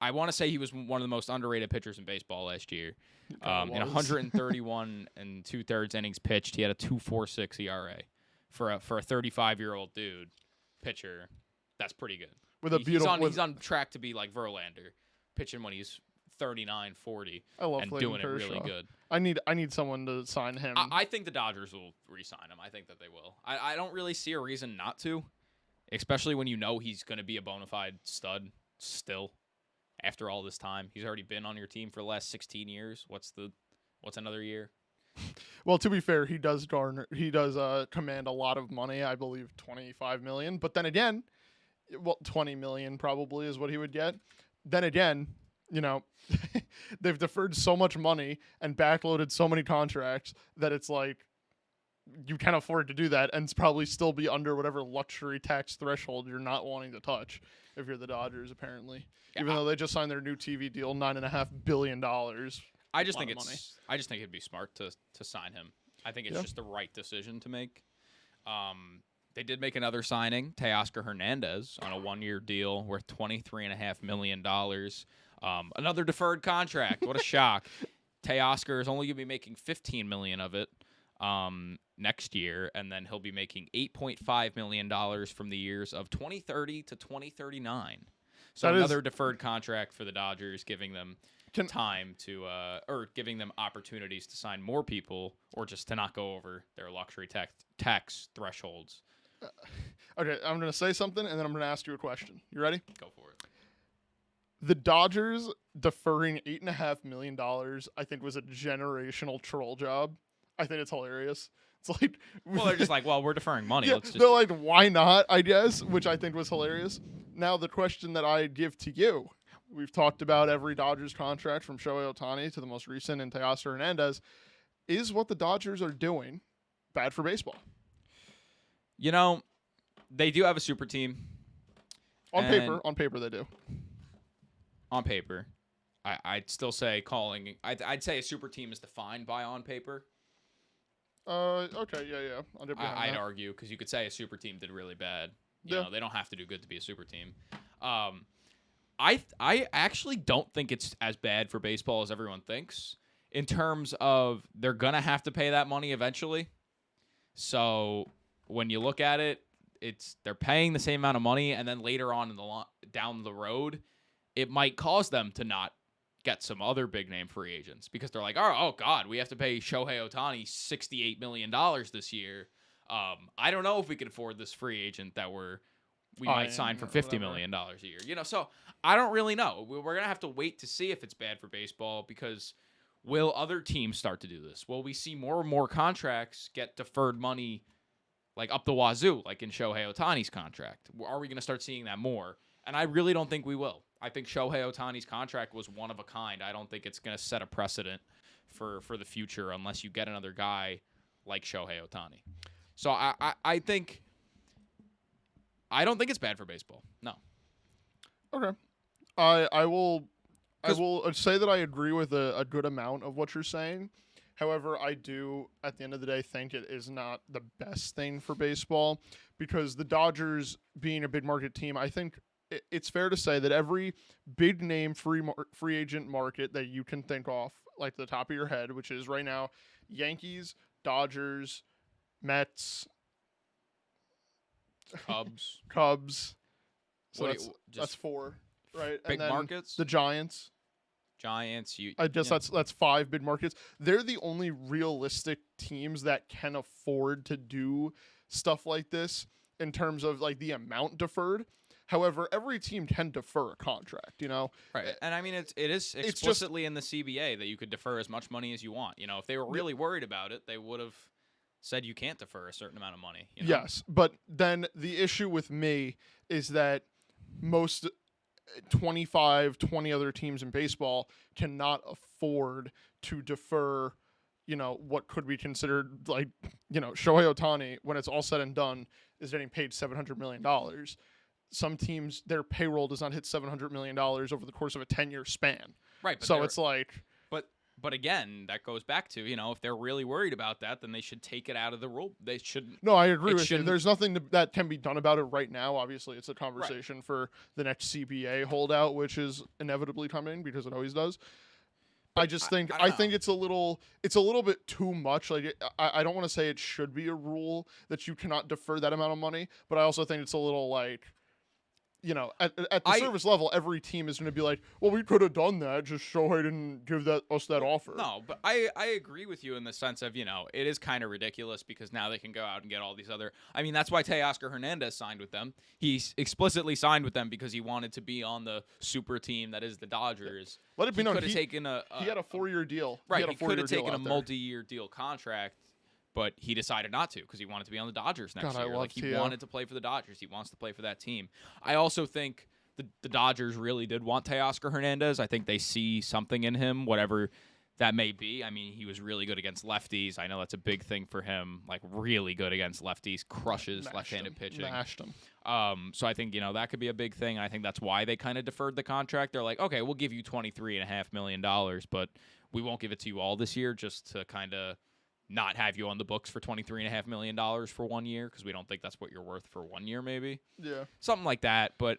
I want to say he was one of the most underrated pitchers in baseball last year. In 131 and 2/3 innings pitched, he had a 2.46 ERA for a 35-year-old dude pitcher. That's pretty good. He's on track to be like Verlander, pitching when he's 39, 40, and doing it really good. I need someone to sign him. I think the Dodgers will re-sign him. I think that they will. I don't really see a reason not to, especially when you know he's going to be a bona fide stud still after all this time. He's already been on your team for the last 16 years. What's another year? Well, to be fair, he does command a lot of money. I believe $25 million. But then again, $20 million probably is what he would get. Then again, they've deferred so much money and backloaded so many contracts that it's like you can't afford to do that and it's probably still be under whatever luxury tax threshold you're not wanting to touch if you're the Dodgers, apparently. Yeah, even though they just signed their new TV deal, $9.5 billion. I just think it'd be smart to sign him. I think it's just the right decision to make. They did make another signing, Teoscar Hernandez, on a 1-year deal worth $23.5 million. Another deferred contract. What a shock. Teoscar is only going to be making $15 million of it next year, and then he'll be making $8.5 million from the years of 2030 to 2039. So another deferred contract for the Dodgers, giving them time to or giving them opportunities to sign more people or just to not go over their luxury tax thresholds. Okay, I'm going to say something, and then I'm going to ask you a question. You ready? Go for it. The Dodgers deferring $8.5 million, I think, was a generational troll job. I think it's hilarious. It's like, well, they're just like, well, we're deferring money. Yeah, they're like, why not? I guess, which I think was hilarious. Now, the question that I give to you: we've talked about every Dodgers contract from Shohei Ohtani to the most recent in Teoscar Hernandez. Is what the Dodgers are doing bad for baseball? They do have a super team. On paper, they do. On paper, I'd still say I'd say a super team is defined by on paper. Okay, yeah. I'd argue because you could say a super team did really bad. You know, they don't have to do good to be a super team. I actually don't think it's as bad for baseball as everyone thinks. In terms of they're gonna have to pay that money eventually. So when you look at it, they're paying the same amount of money, and then later on down the road, it might cause them to not get some other big name free agents because they're like, oh God, we have to pay Shohei Ohtani $68 million this year. I don't know if we can afford this free agent that we might sign for $50 million a year. So I don't really know. We're gonna have to wait to see if it's bad for baseball because will other teams start to do this? Will we see more and more contracts get deferred money like up the wazoo, like in Shohei Ohtani's contract? Are we going to start seeing that more? And I really don't think we will. I think Shohei Ohtani's contract was one of a kind. I don't think it's going to set a precedent for the future unless you get another guy like Shohei Ohtani. So I don't think it's bad for baseball. No. Okay. I will say that I agree with a good amount of what you're saying. However, I do, at the end of the day, think it is not the best thing for baseball because the Dodgers being a big market team, I think it's fair to say that every big name free agent market that you can think of, like the top of your head, which is right now Yankees, Dodgers, Mets, Cubs. So that's 4, right? Big and then markets. The Giants. I guess that's 5 big markets. They're the only realistic teams that can afford to do stuff like this in terms of like the amount deferred. However, every team can defer a contract, Right. And I mean, it is explicitly in the CBA that you could defer as much money as you want. If they were really worried about it, they would have said you can't defer a certain amount of money. You know? Yes, but then the issue with me is that most 20 other teams in baseball cannot afford to defer, what could be considered like, Shohei Ohtani, when it's all said and done, is getting paid $700 million. Some teams, their payroll does not hit $700 million over the course of a 10-year span. Right. But so it's like... But again, that goes back to, if they're really worried about that, then they should take it out of the rule. They shouldn't. No, I agree with you. There's nothing that can be done about it right now. Obviously, it's a conversation for the next CBA holdout, which is inevitably coming because it always does. I just think I think it's a little bit too much. Like I don't want to say it should be a rule that you cannot defer that amount of money, but I also think it's a little like, at the service level, every team is going to be like, well, we could have done that. Just Shohei didn't give us that offer. No, but I agree with you in the sense of, it is kind of ridiculous because now they can go out and get all these other. I mean, that's why Teoscar Hernandez signed with them. He explicitly signed with them because he wanted to be on the super team that is the Dodgers. Let it be known, he had a 4-year deal. Right, he could have taken a multi-year deal contract. But he decided not to because he wanted to be on the Dodgers next year. Like he wanted to play for the Dodgers. He wants to play for that team. I also think the Dodgers really did want Teoscar Hernandez. I think they see something in him, whatever that may be. I mean, he was really good against lefties. I know that's a big thing for him. Like really good against lefties, crushes left-handed pitching. Mashed him. So I think that could be a big thing. I think that's why they kind of deferred the contract. They're like, okay, we'll give you $23.5 million, but we won't give it to you all this year, just to kind of not have you on the books for $23.5 million for 1 year because we don't think that's what you're worth for 1 year, maybe. Yeah. Something like that. But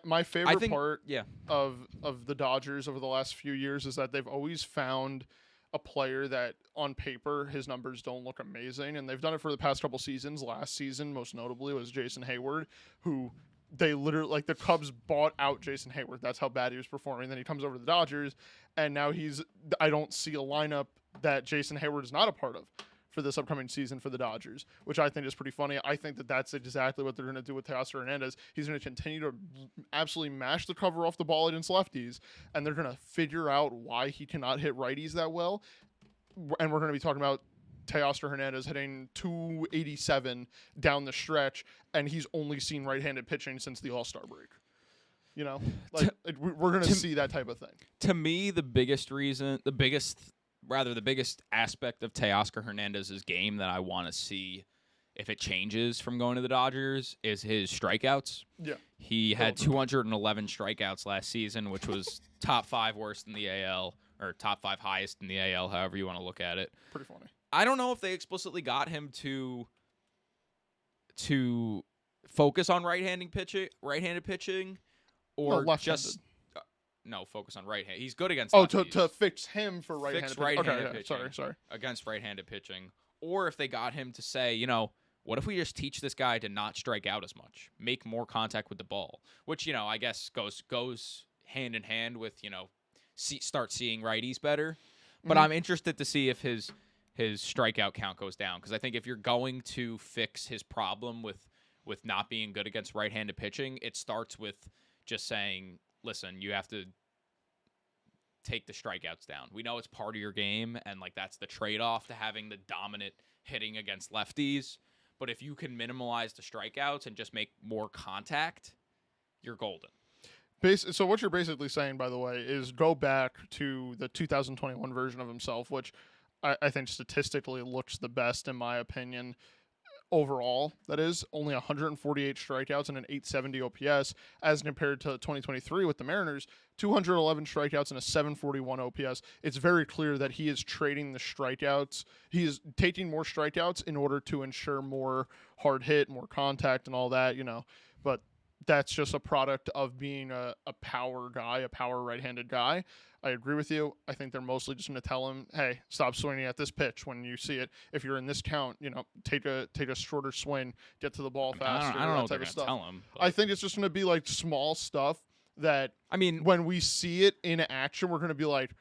my favorite part of the Dodgers over the last few years is that they've always found a player that on paper his numbers don't look amazing, and they've done it for the past couple seasons. Last season, most notably, was Jason Hayward, who they literally, like, the Cubs bought out Jason Hayward. That's how bad he was performing. Then he comes over to the Dodgers, and now I don't see a lineup that Jason Hayward is not a part of for this upcoming season for the Dodgers, which I think is pretty funny. I think that that's exactly what they're going to do with Teoscar Hernandez. He's going to continue to absolutely mash the cover off the ball against lefties, and they're going to figure out why he cannot hit righties that well. And we're going to be talking about Teoscar Hernandez hitting 287 down the stretch, and he's only seen right-handed pitching since the All-Star break. We're going to see that type of thing. To me, the biggest aspect of Teoscar Hernandez's game that I want to see if it changes from going to the Dodgers is his strikeouts. Yeah. He had 211 strikeouts last season, which was top 5 worst in the AL, or top 5 highest in the AL, however you want to look at it. Pretty funny. I don't know if they explicitly got him to focus on right-handed pitching, or just focus on right hand. He's good against lefties. to fix him for right-handed pitching. Sorry. Against right-handed pitching. Or if they got him to say, what if we just teach this guy to not strike out as much, make more contact with the ball, which, I guess goes hand in hand with, start seeing righties better. But I'm interested to see if his strikeout count goes down, because I think if you're going to fix his problem with not being good against right-handed pitching, it starts with just saying, listen, you have to take the strikeouts down. We know it's part of your game, and that's the trade-off to having the dominant hitting against lefties. But if you can minimize the strikeouts and just make more contact, you're golden. So what you're basically saying, by the way, is go back to the 2021 version of himself, which I think statistically looks the best, in my opinion. Overall, that is, only 148 strikeouts and an 870 OPS, as compared to 2023 with the Mariners, 211 strikeouts and a 741 OPS. It's very clear that he is trading the strikeouts. He is taking more strikeouts in order to ensure more hard hit, more contact, and all that, But that's just a product of being a power guy, a power right-handed guy. I agree with you. I think they're mostly just going to tell him, hey, stop swinging at this pitch when you see it. If you're in this count, take a shorter swing, get to the ball faster. I don't know what they're going to tell him. I think it's just going to be small stuff that, when we see it in action, we're going to be like,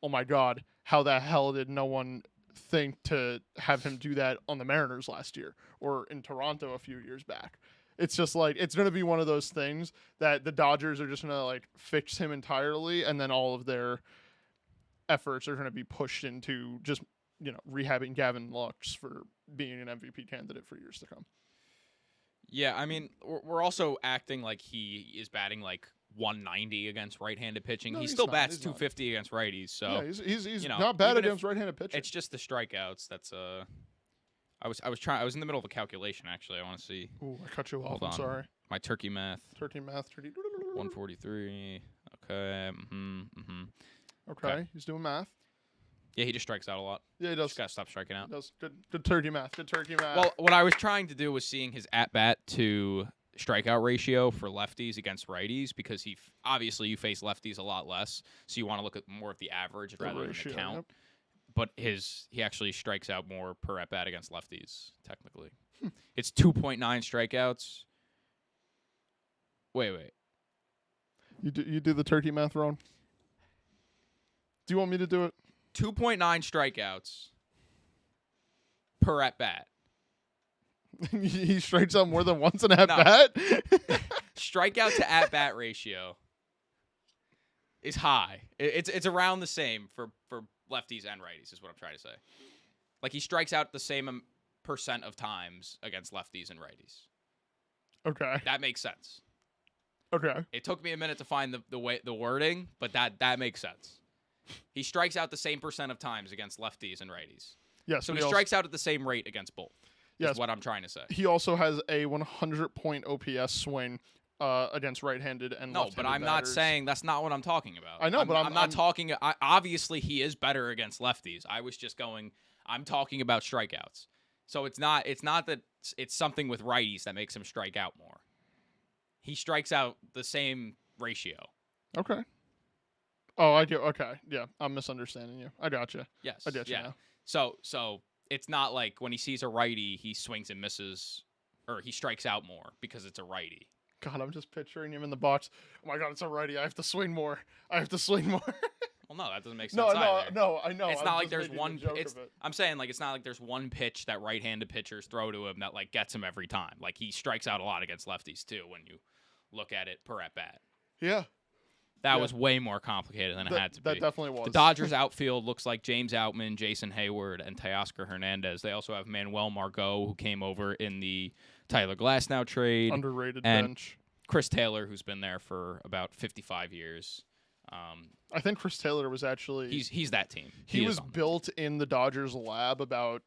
oh my God, how the hell did no one think to have him do that on the Mariners last year or in Toronto a few years back? It's just it's going to be one of those things that the Dodgers are just going to fix him entirely, and then all of their efforts are going to be pushed into just rehabbing Gavin Lux for being an MVP candidate for years to come. Yeah, I mean, we're also acting like he is batting like 190 against right-handed pitching. No, he he's still not. bats He's 250 against righties. So yeah, he's you know, not bad even against right-handed pitching. it's just the strikeouts. That's I was in the middle of a calculation actually. I want to see. Ooh, I cut you off. Hold I'm on. sorry. My turkey math. 143. Okay. Okay, he's doing math. Yeah, he just strikes out a lot. Yeah, he does. Just gotta stop striking out. He does. Good turkey math. Good turkey math. Well, what I was trying to do was seeing his at-bat to strikeout ratio for lefties against righties, because obviously you face lefties a lot less, so you want to look at more of the average rather than the count. Yep. But he actually strikes out more per at-bat against lefties, technically. It's 2.9 strikeouts. Wait. You do the turkey math wrong. Do you want me to do it? 2.9 strikeouts per at-bat. He strikes out more than once an at-bat? Strikeout to at-bat ratio is high. It's around the same for lefties and righties is what I'm trying to say. Like, he strikes out the same percent of times against lefties and righties. Okay. That makes sense. Okay. It took me a minute to find the wording, but that makes sense. He strikes out the same percent of times against lefties and righties. Yes. So he strikes out at the same rate against both. Yes. Is what I'm trying to say. He also has a 100-point OPS swing against right-handed and left-handed but I'm batters. not saying that's not what I'm talking about. I know, but I'm not talking. Obviously, he is better against lefties. I was just going. I'm talking about strikeouts. So it's not that it's something with righties that makes him strike out more. He strikes out the same ratio. Okay. Oh, I do. Okay. Yeah, I'm misunderstanding you. I got you. Yes. I get you now. So it's not like when he sees a righty, he swings and misses, or he strikes out more because it's a righty. God, I'm just picturing him in the box. Oh my God, it's a righty. I have to swing more. Well, no, that doesn't make sense. No, either. no, I know. It's I'm not like just there's making one. a joke of it. I'm saying like it's not like there's one pitch that right-handed pitchers throw to him that like gets him every time. Like he strikes out a lot against lefties too when you look at it per at bat. Yeah. That was way more complicated than it had to be. That definitely was. The Dodgers outfield looks like James Outman, Jason Hayward, and Teoscar Hernandez. They also have Manuel Margot, who came over in the Tyler Glasnow trade. Underrated and bench. Chris Taylor, who's been there for about 55 years. I think Chris Taylor was actually... He's that team. He was built in the Dodgers lab about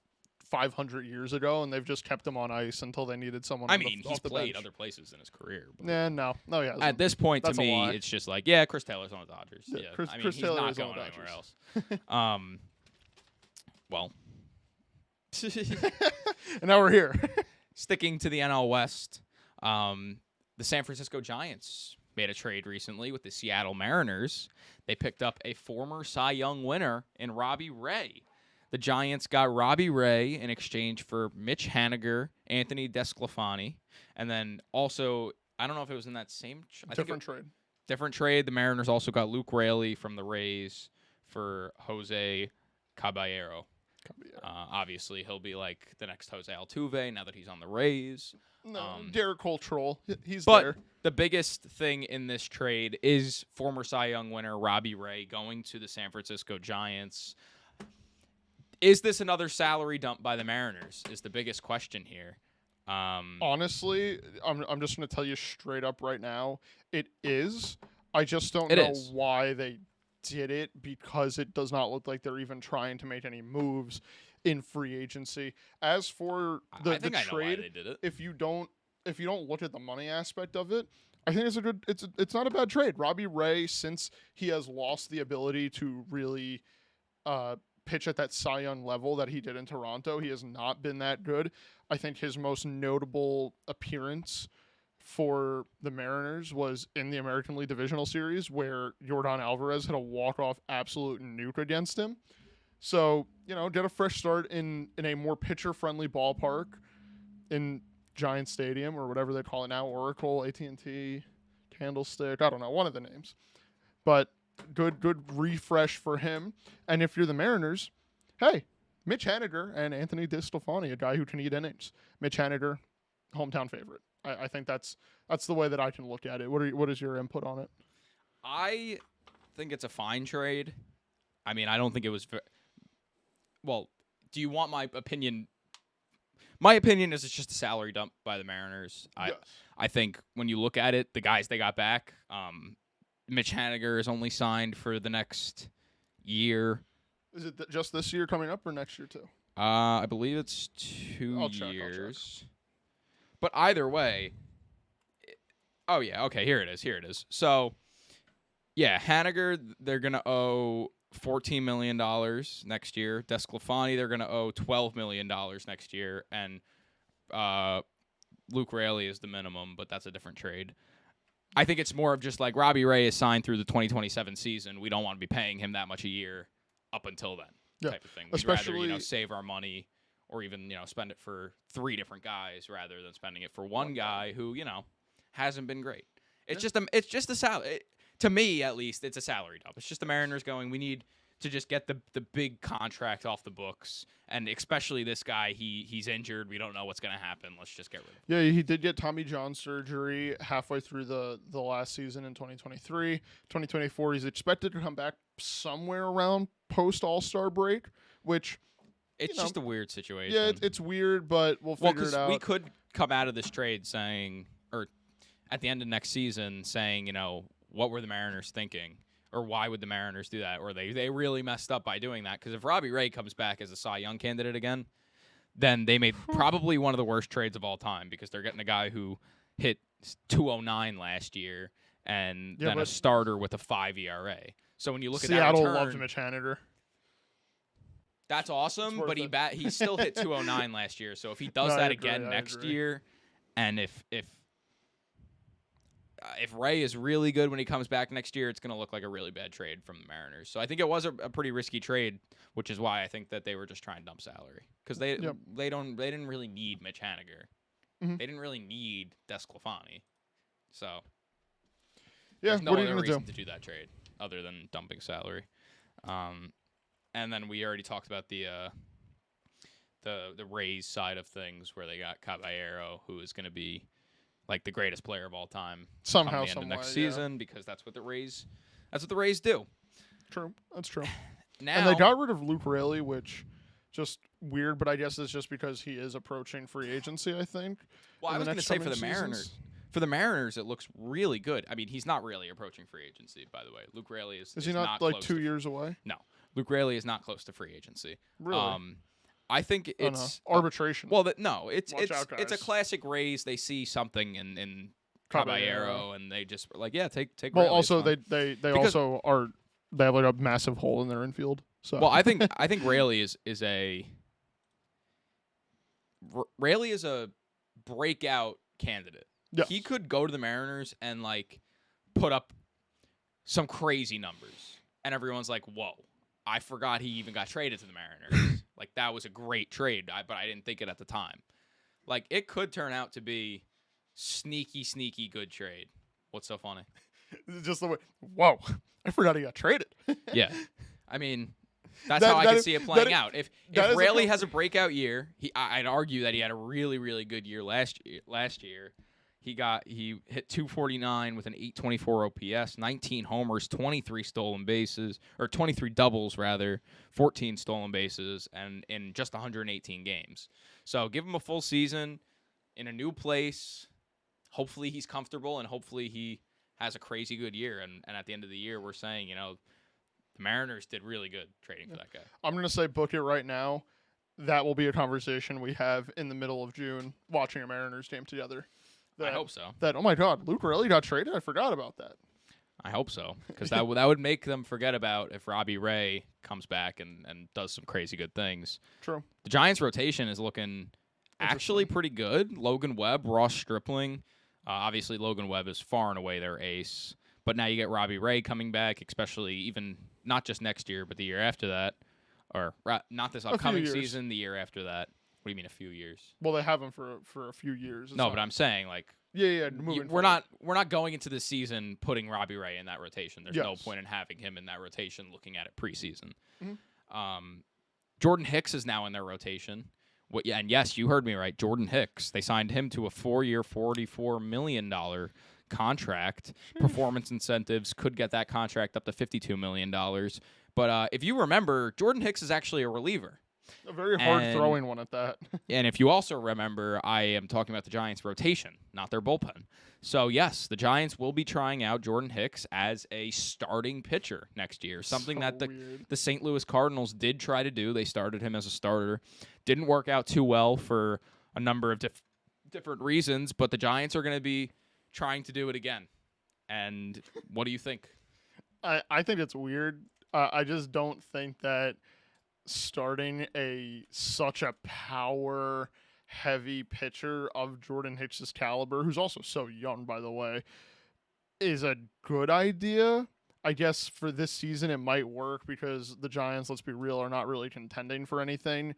500 years ago, and they've just kept him on ice until they needed someone he's played other places in his career. But no, he hasn't. At this point, to me, it's just like, Chris Taylor's on the Dodgers. Yeah, Yeah, Chris he's Taylor not is going on the anywhere else. Well. And now we're here. Sticking to the NL West, the San Francisco Giants made a trade recently with the Seattle Mariners. They picked up a former Cy Young winner in Robbie Ray. The Giants got Robbie Ray in exchange for Mitch Haniger, Anthony DeSclafani, and then also, I don't know if it was in that same trade. Different trade. The Mariners also got Luke Raley from the Rays for Jose Caballero. Obviously, he'll be like the next Jose Altuve now that he's on the Rays. No, Derek Cole troll. He's but there. The biggest thing in this trade is former Cy Young winner Robbie Ray going to the San Francisco Giants. Is this another salary dump by the Mariners is the biggest question here. Honestly, I'm just going to tell you straight up right now, it is. I just don't know why they did it, because it does not look like they're even trying to make any moves in free agency. As for the trade, I know why they did it. if you don't look at the money aspect of it, I think it's not a bad trade. Robbie Ray, since he has lost the ability to really pitch at that Cy Young level that he did in Toronto, he has not been that good. I think his most notable appearance for the Mariners was in the American League Divisional Series, where Yordan Alvarez had a walk-off absolute nuke against him. So, get a fresh start in a more pitcher-friendly ballpark in Giant Stadium, or whatever they call it now, Oracle, AT&T, Candlestick, I don't know, one of the names. But good refresh for him. And if you're the Mariners, hey, Mitch Haniger and Anthony DeSclafani, a guy who can eat innings. Mitch Haniger, hometown favorite. I think that's the way that I can look at it. What is your input on it? I think it's a fine trade. I mean, I don't think it was well, do you want my opinion? My opinion is it's just a salary dump by the Mariners. Yes. I think when you look at it, the guys they got back, Mitch Haniger is only signed for the next year. Is it just this year coming up or next year too? I believe it's 2 years. But either way, oh yeah, okay, here it is. So, yeah, Haniger, they're going to owe $14 million next year. Desclafani, they're going to owe $12 million next year. And Luke Raley is the minimum, but that's a different trade. I think it's more of just like Robbie Ray is signed through the 2027 season. We don't want to be paying him that much a year up until then, type of thing. We'd rather, save our money or even, spend it for 3 different guys rather than spending it for one guy who, hasn't been great. It's just a salary. To me, at least, it's a salary dump. It's just the Mariners going, we need to just get the big contract off the books. And especially this guy, he's injured. We don't know what's going to happen. Let's just get rid of him. Yeah, he did get Tommy John surgery halfway through the last season in 2023. 2024, he's expected to come back somewhere around post-All-Star break, which... It's just a weird situation. Yeah, it's weird, but we'll figure it out. We could come out of this trade saying, or at the end of next season saying, what were the Mariners thinking? Or why would the Mariners do that? Or they really messed up by doing that. Because if Robbie Ray comes back as a Cy Young candidate again, then they made probably one of the worst trades of all time because they're getting a guy who hit 209 last year and then a starter with a 5 ERA. So when you look at that Seattle return, loved Mitch Haniger. That's awesome, but he still hit 209 last year. So if he does that again next year, and if Ray is really good when he comes back next year, it's going to look like a really bad trade from the Mariners. So I think it was a pretty risky trade, which is why I think that they were just trying to dump salary because they didn't really need Mitch Haniger. Mm-hmm. They didn't really need Desclafani. So yeah, no what are you other going reason to do that trade other than dumping salary. And then we already talked about the Rays side of things where they got Caballero, who is going to be like the greatest player of all time somehow, the end of next season because that's what the Rays do. True, that's true. Now, and they got rid of Luke Raley, which just weird, but I guess it's just because he is approaching free agency. I think. Well, I was going to say for the Mariners. For the Mariners, it looks really good. I mean, he's not really approaching free agency, by the way. Luke Raley is he not like 2 years away? No. Luke Raley is not close to free agency. Really? I think it's arbitration. It's a classic Rays. They see something in Caballero, and they just like, take. Well, Raley, also they have like a massive hole in their infield. So well, I think Raley is a breakout candidate. Yes. He could go to the Mariners and like put up some crazy numbers, and everyone's like, "Whoa, I forgot he even got traded to the Mariners." Like that was a great trade, but I didn't think it at the time. Like it could turn out to be sneaky good trade. What's so funny? Just the way. Whoa, I forgot he got traded. Yeah, I mean. That's how I can see it playing out. If Raley has a breakout year, I'd argue that he had a really good year last year. He hit 249 with an 824 OPS, 19 homers, 23 stolen bases, or 23 doubles rather, 14 stolen bases, and in just 118 games. So give him a full season in a new place. Hopefully he's comfortable, and hopefully he has a crazy good year. And at the end of the year, we're saying, the Mariners did really good trading for that guy. I'm going to say book it right now. That will be a conversation we have in the middle of June watching a Mariners game together. I hope so. Oh my God, Luke Raley got traded? I forgot about that. I hope so, because that would make them forget about if Robbie Ray comes back and does some crazy good things. True. The Giants' rotation is looking actually pretty good. Logan Webb, Ross Stripling. Obviously, Logan Webb is far and away their ace. But now you get Robbie Ray coming back, especially even not just next year, but the year after that. Or not this upcoming season, the year after that. What do you mean a few years? Well, they have him for a few years. No, but I'm saying like we're not going into the season putting Robbie Ray in that rotation. There's no point in having him in that rotation looking at it preseason. Mm-hmm. Jordan Hicks is now in their rotation. And yes, you heard me right. Jordan Hicks. They signed him to a 4-year, $44 million contract. Performance incentives could get that contract up to $52 million. But if you remember, Jordan Hicks is actually a reliever. A very hard And- throwing one at that. And if you also remember, I am talking about the Giants' rotation, not their bullpen. So, yes, the Giants will be trying out Jordan Hicks as a starting pitcher next year, something So that weird. the St. Louis Cardinals did try to do. They started him as a starter. Didn't work out too well for a number of different reasons, but the Giants are going to be trying to do it again. And what do you think? I think it's weird. I just don't think that starting such a power heavy pitcher of Jordan Hicks' caliber, who's also so young, by the way, is a good idea. I guess for this season it might work because the Giants, let's be real, are not really contending for anything.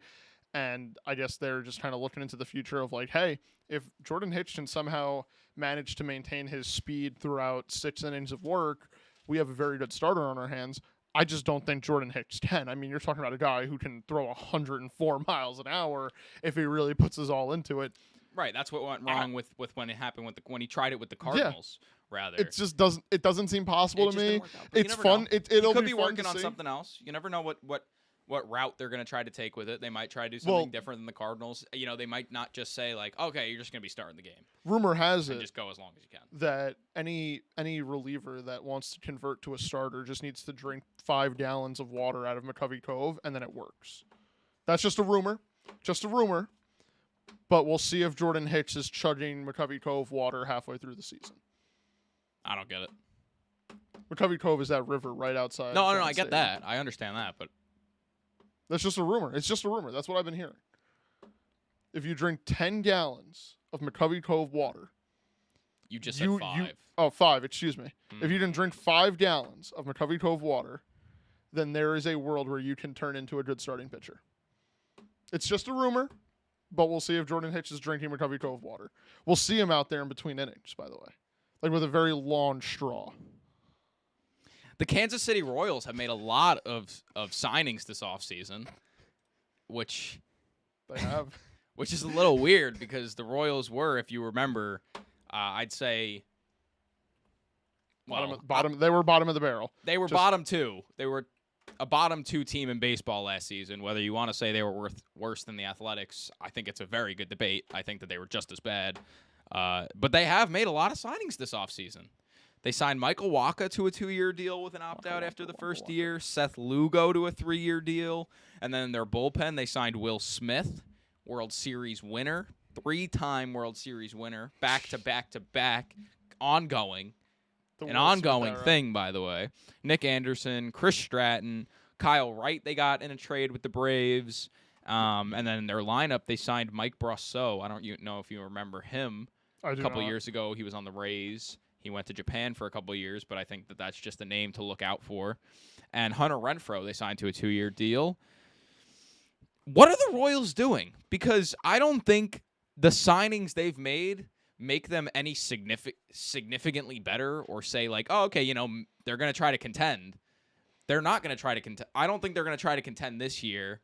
And I guess they're just kind of looking into the future of like, hey, if Jordan Hicks can somehow manage to maintain his speed throughout 6 innings of work, we have a very good starter on our hands. I just don't think Jordan Hicks can. I mean, you're talking about a guy who can throw 104 miles an hour if he really puts his all into it. Right, that's what went wrong with when it happened when he tried it with the Cardinals. Rather, it just doesn't seem possible to me. It's fun. He It'll could be fun working to on see. something else. You never know what route they're going to try to take with it. They might try to do something different than the Cardinals. You know, they might not just say like, okay, you're just going to be starting the game. Rumor has it just go as long as you can. that any reliever that wants to convert to a starter just needs to drink 5 gallons of water out of McCovey Cove, and then it works. That's just a rumor. Just a rumor. But we'll see if Jordan Hicks is chugging McCovey Cove water halfway through the season. I don't get it. McCovey Cove is that river right outside. No, Giant I get Stadium. that. I understand that, but That's just a rumor. It's just a rumor. That's what I've been hearing. If you drink 10 gallons of McCovey Cove water, you just said 5. 5, excuse me. If you can drink 5 gallons of McCovey Cove water, then there is a world where you can turn into a good starting pitcher. It's just a rumor, but we'll see if Jordan Hicks is drinking McCovey Cove water. We'll see him out there in between innings, by the way, like with a very long straw. The Kansas City Royals have made a lot of signings this offseason, which They have. which is a little weird because the Royals were, if you remember, I'd say bottom. They were bottom of the barrel. They were bottom 2. They were a bottom 2 team in baseball last season. Whether you want to say they were worse than the Athletics, I think it's a very good debate. I think that they were just as bad. But they have made a lot of signings this offseason. They signed Michael Wacha to a 2-year deal with an opt-out after the first year. Seth Lugo to a 3-year deal. And then in their bullpen, they signed Will Smith, World Series winner, 3-time World Series winner, back-to-back-to-back, ongoing. An ongoing thing, by the way. Nick Anderson, Chris Stratton, Kyle Wright they got in a trade with the Braves. And then in their lineup, they signed Mike Brosseau. I don't know if you remember him. A couple years ago, he was on the Rays. He went to Japan for a couple of years, but I think that that's just a name to look out for. And Hunter Renfroe, they signed to a 2-year deal. What are the Royals doing? Because I don't think the signings they've made make them any significantly better or say like, oh, okay, they're going to try to contend. They're not going to try to contend. I don't think they're going to try to contend this year.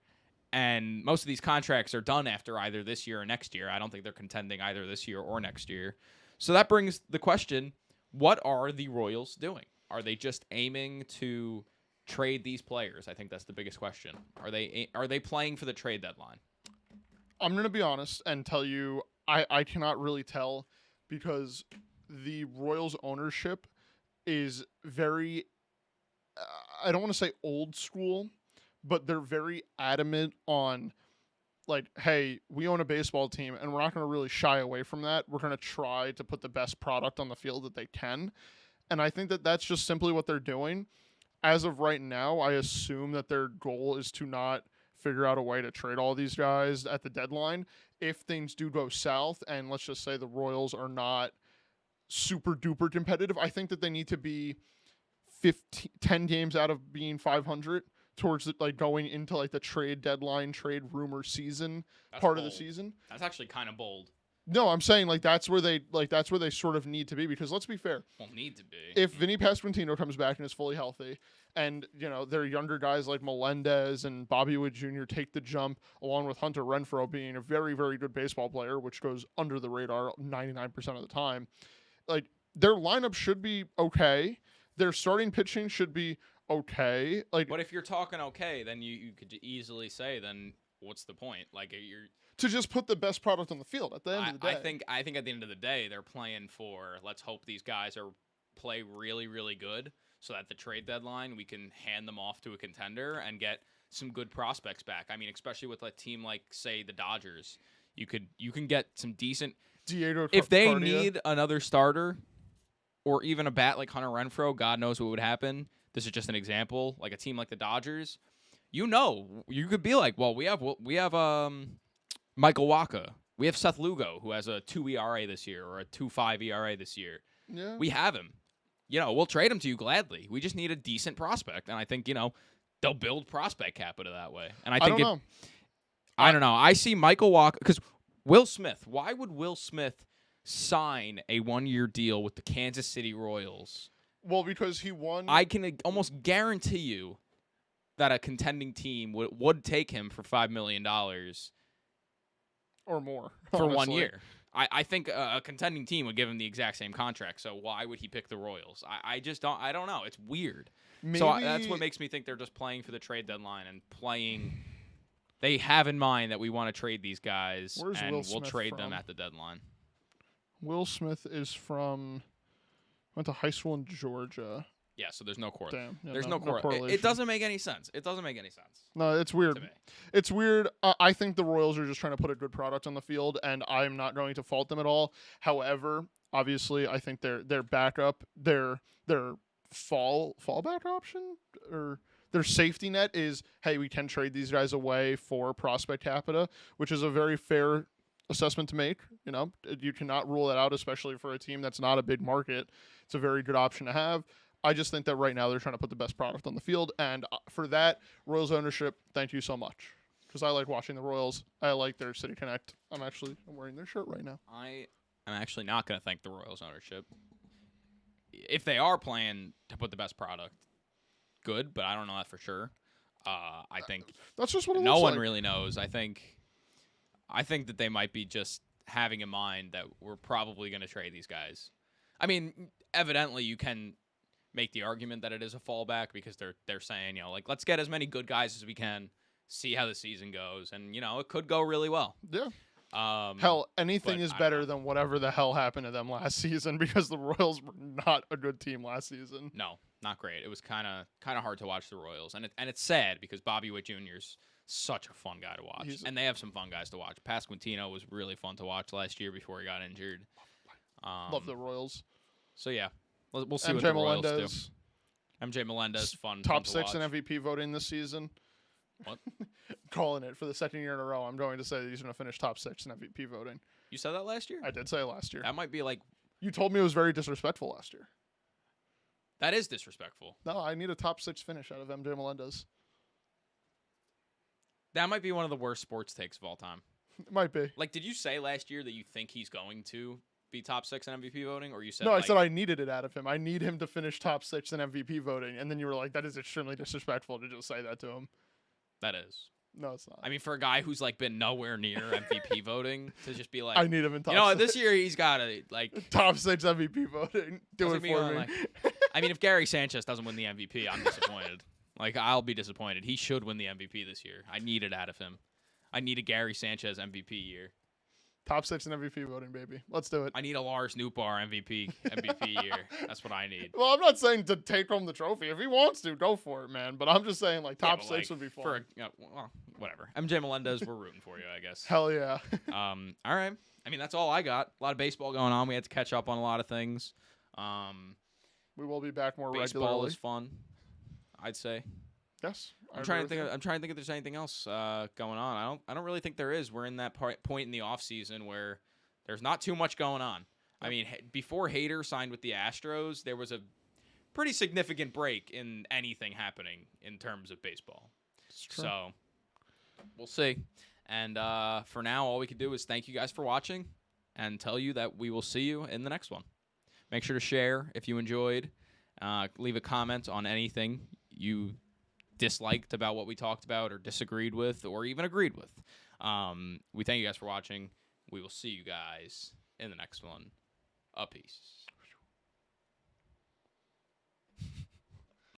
And most of these contracts are done after either this year or next year. I don't think they're contending either this year or next year. So that brings the question, what are the Royals doing? Are they just aiming to trade these players? I think that's the biggest question. Are they playing for the trade deadline? I'm going to be honest and tell you I cannot really tell because the Royals ownership is very, I don't want to say old school, but they're very adamant on like, hey, we own a baseball team and we're not going to really shy away from that. We're going to try to put the best product on the field that they can. And I think that that's just simply what they're doing. As of right now, I assume that their goal is to not figure out a way to trade all these guys at the deadline. If things do go south and let's just say the Royals are not super duper competitive, I think that they need to be 10 games out of being 500 towards going into the trade deadline, trade rumor season. That's part bold. Of the season. That's actually kind of bold. No, I'm saying that's where they sort of need to be because let's be fair. Well, need to be. If Vinny Pasquantino comes back and is fully healthy, and their younger guys like Melendez and Bobby Wood Jr. take the jump, along with Hunter Renfroe being a very, very good baseball player, which goes under the radar 99% of the time, their lineup should be okay. Their starting pitching should be okay. But if you're talking okay, then you could easily say then what's the point? Like you're to just put the best product on the field at the end of the day. I think at the end of the day, they're playing for, let's hope these guys play really, really good so that the trade deadline we can hand them off to a contender and get some good prospects back. I mean, especially with a team like, say, the Dodgers, you can get some decent. If they need another starter or even a bat like Hunter Renfroe, God knows what would happen. This is just an example. Like a team like the Dodgers, you could be like, well, we have Michael Wacha. We have Seth Lugo, who has a 2 ERA this year or a 2.5 ERA this year. Yeah. We have him. We'll trade him to you gladly. We just need a decent prospect, and I think they'll build prospect capital that way. And I think I don't know. I see Michael Wacha because Will Smith. Why would Will Smith sign a 1-year deal with the Kansas City Royals? Well, because he won. I can almost guarantee you that a contending team would take him for $5 million. Or more. For 1 year. I think a contending team would give him the exact same contract, so why would he pick the Royals? I just don't. I don't know. It's weird. Maybe, so that's what makes me think they're just playing for the trade deadline and playing. They have in mind that we want to trade these guys, and we'll trade them at the deadline. Will Smith is went to high school in Georgia. Yeah, so there's no correlation. Yeah, there's no correlation. It doesn't make any sense. It doesn't make any sense. No, it's weird. It's weird. I think the Royals are just trying to put a good product on the field, and I'm not going to fault them at all. However, obviously, I think their backup, their fallback option, or their safety net is, hey, we can trade these guys away for prospect capita, which is a very fair assessment to make. You cannot rule that out, especially for a team that's not a big market. It's a very good option to have. I just think that right now they're trying to put the best product on the field. And for that, Royals ownership, thank you so much. Because I like watching the Royals. I like their City Connect. I'm wearing their shirt right now. I'm actually not going to thank the Royals ownership. If they are playing to put the best product, good, but I don't know that for sure. I think that's just what it no looks one like. really knows. I think that they might be just having in mind that we're probably going to trade these guys. I mean, evidently you can make the argument that it is a fallback because they're saying, let's get as many good guys as we can, see how the season goes, and it could go really well. Yeah. Hell, anything is better than whatever the hell happened to them last season because the Royals were not a good team last season. No, not great. It was kind of hard to watch the Royals, and it's sad because Bobby Witt Jr.'s such a fun guy to watch, and they have some fun guys to watch. Pasquantino was really fun to watch last year before he got injured. Love the Royals. So yeah, we'll see MJ what the Royals Melendez, do. MJ Melendez, fun. Top fun 6 in MVP voting this season. What? Calling it for the second year in a row. I'm going to say that he's going to finish top 6 in MVP voting. You said that last year? I did say it last year. That might be like. You told me it was very disrespectful last year. That is disrespectful. No, I need a top 6 finish out of MJ Melendez. That might be one of the worst sports takes of all time. It might be. Like, did you say last year that you think he's going to be top 6 in MVP voting, or you said? No, I said I needed it out of him. I need him to finish top 6 in MVP voting, and then you were like, "That is extremely disrespectful to just say that to him." That is. No, it's not. I mean, for a guy who's been nowhere near MVP voting, to just be like, I need him in top. 6. This year he's got to top 6 MVP voting. Do it for me. I mean, if Gary Sanchez doesn't win the MVP, I'm disappointed. I'll be disappointed. He should win the MVP this year. I need it out of him. I need a Gary Sanchez MVP year. Top 6 in MVP voting, baby. Let's do it. I need a Lars Nootbaar MVP year. That's what I need. Well, I'm not saying to take home the trophy. If he wants to, go for it, man. But I'm just saying, top 6 would be fun. Whatever. MJ Melendez, we're rooting for you, I guess. Hell yeah. All right. I mean, that's all I got. A lot of baseball going on. We had to catch up on a lot of things. We will be back more baseball regularly. Baseball is fun, I'd say. Yes. I'm trying to think if there's anything else going on. I don't really think there is. We're in that point in the off season where there's not too much going on. I mean, before Hader signed with the Astros, there was a pretty significant break in anything happening in terms of baseball. So we'll see. And for now, all we can do is thank you guys for watching and tell you that we will see you in the next one. Make sure to share if you enjoyed. Leave a comment on anything you disliked about what we talked about or disagreed with or even agreed with. We thank you guys for watching. We will see you guys in the next one. A peace.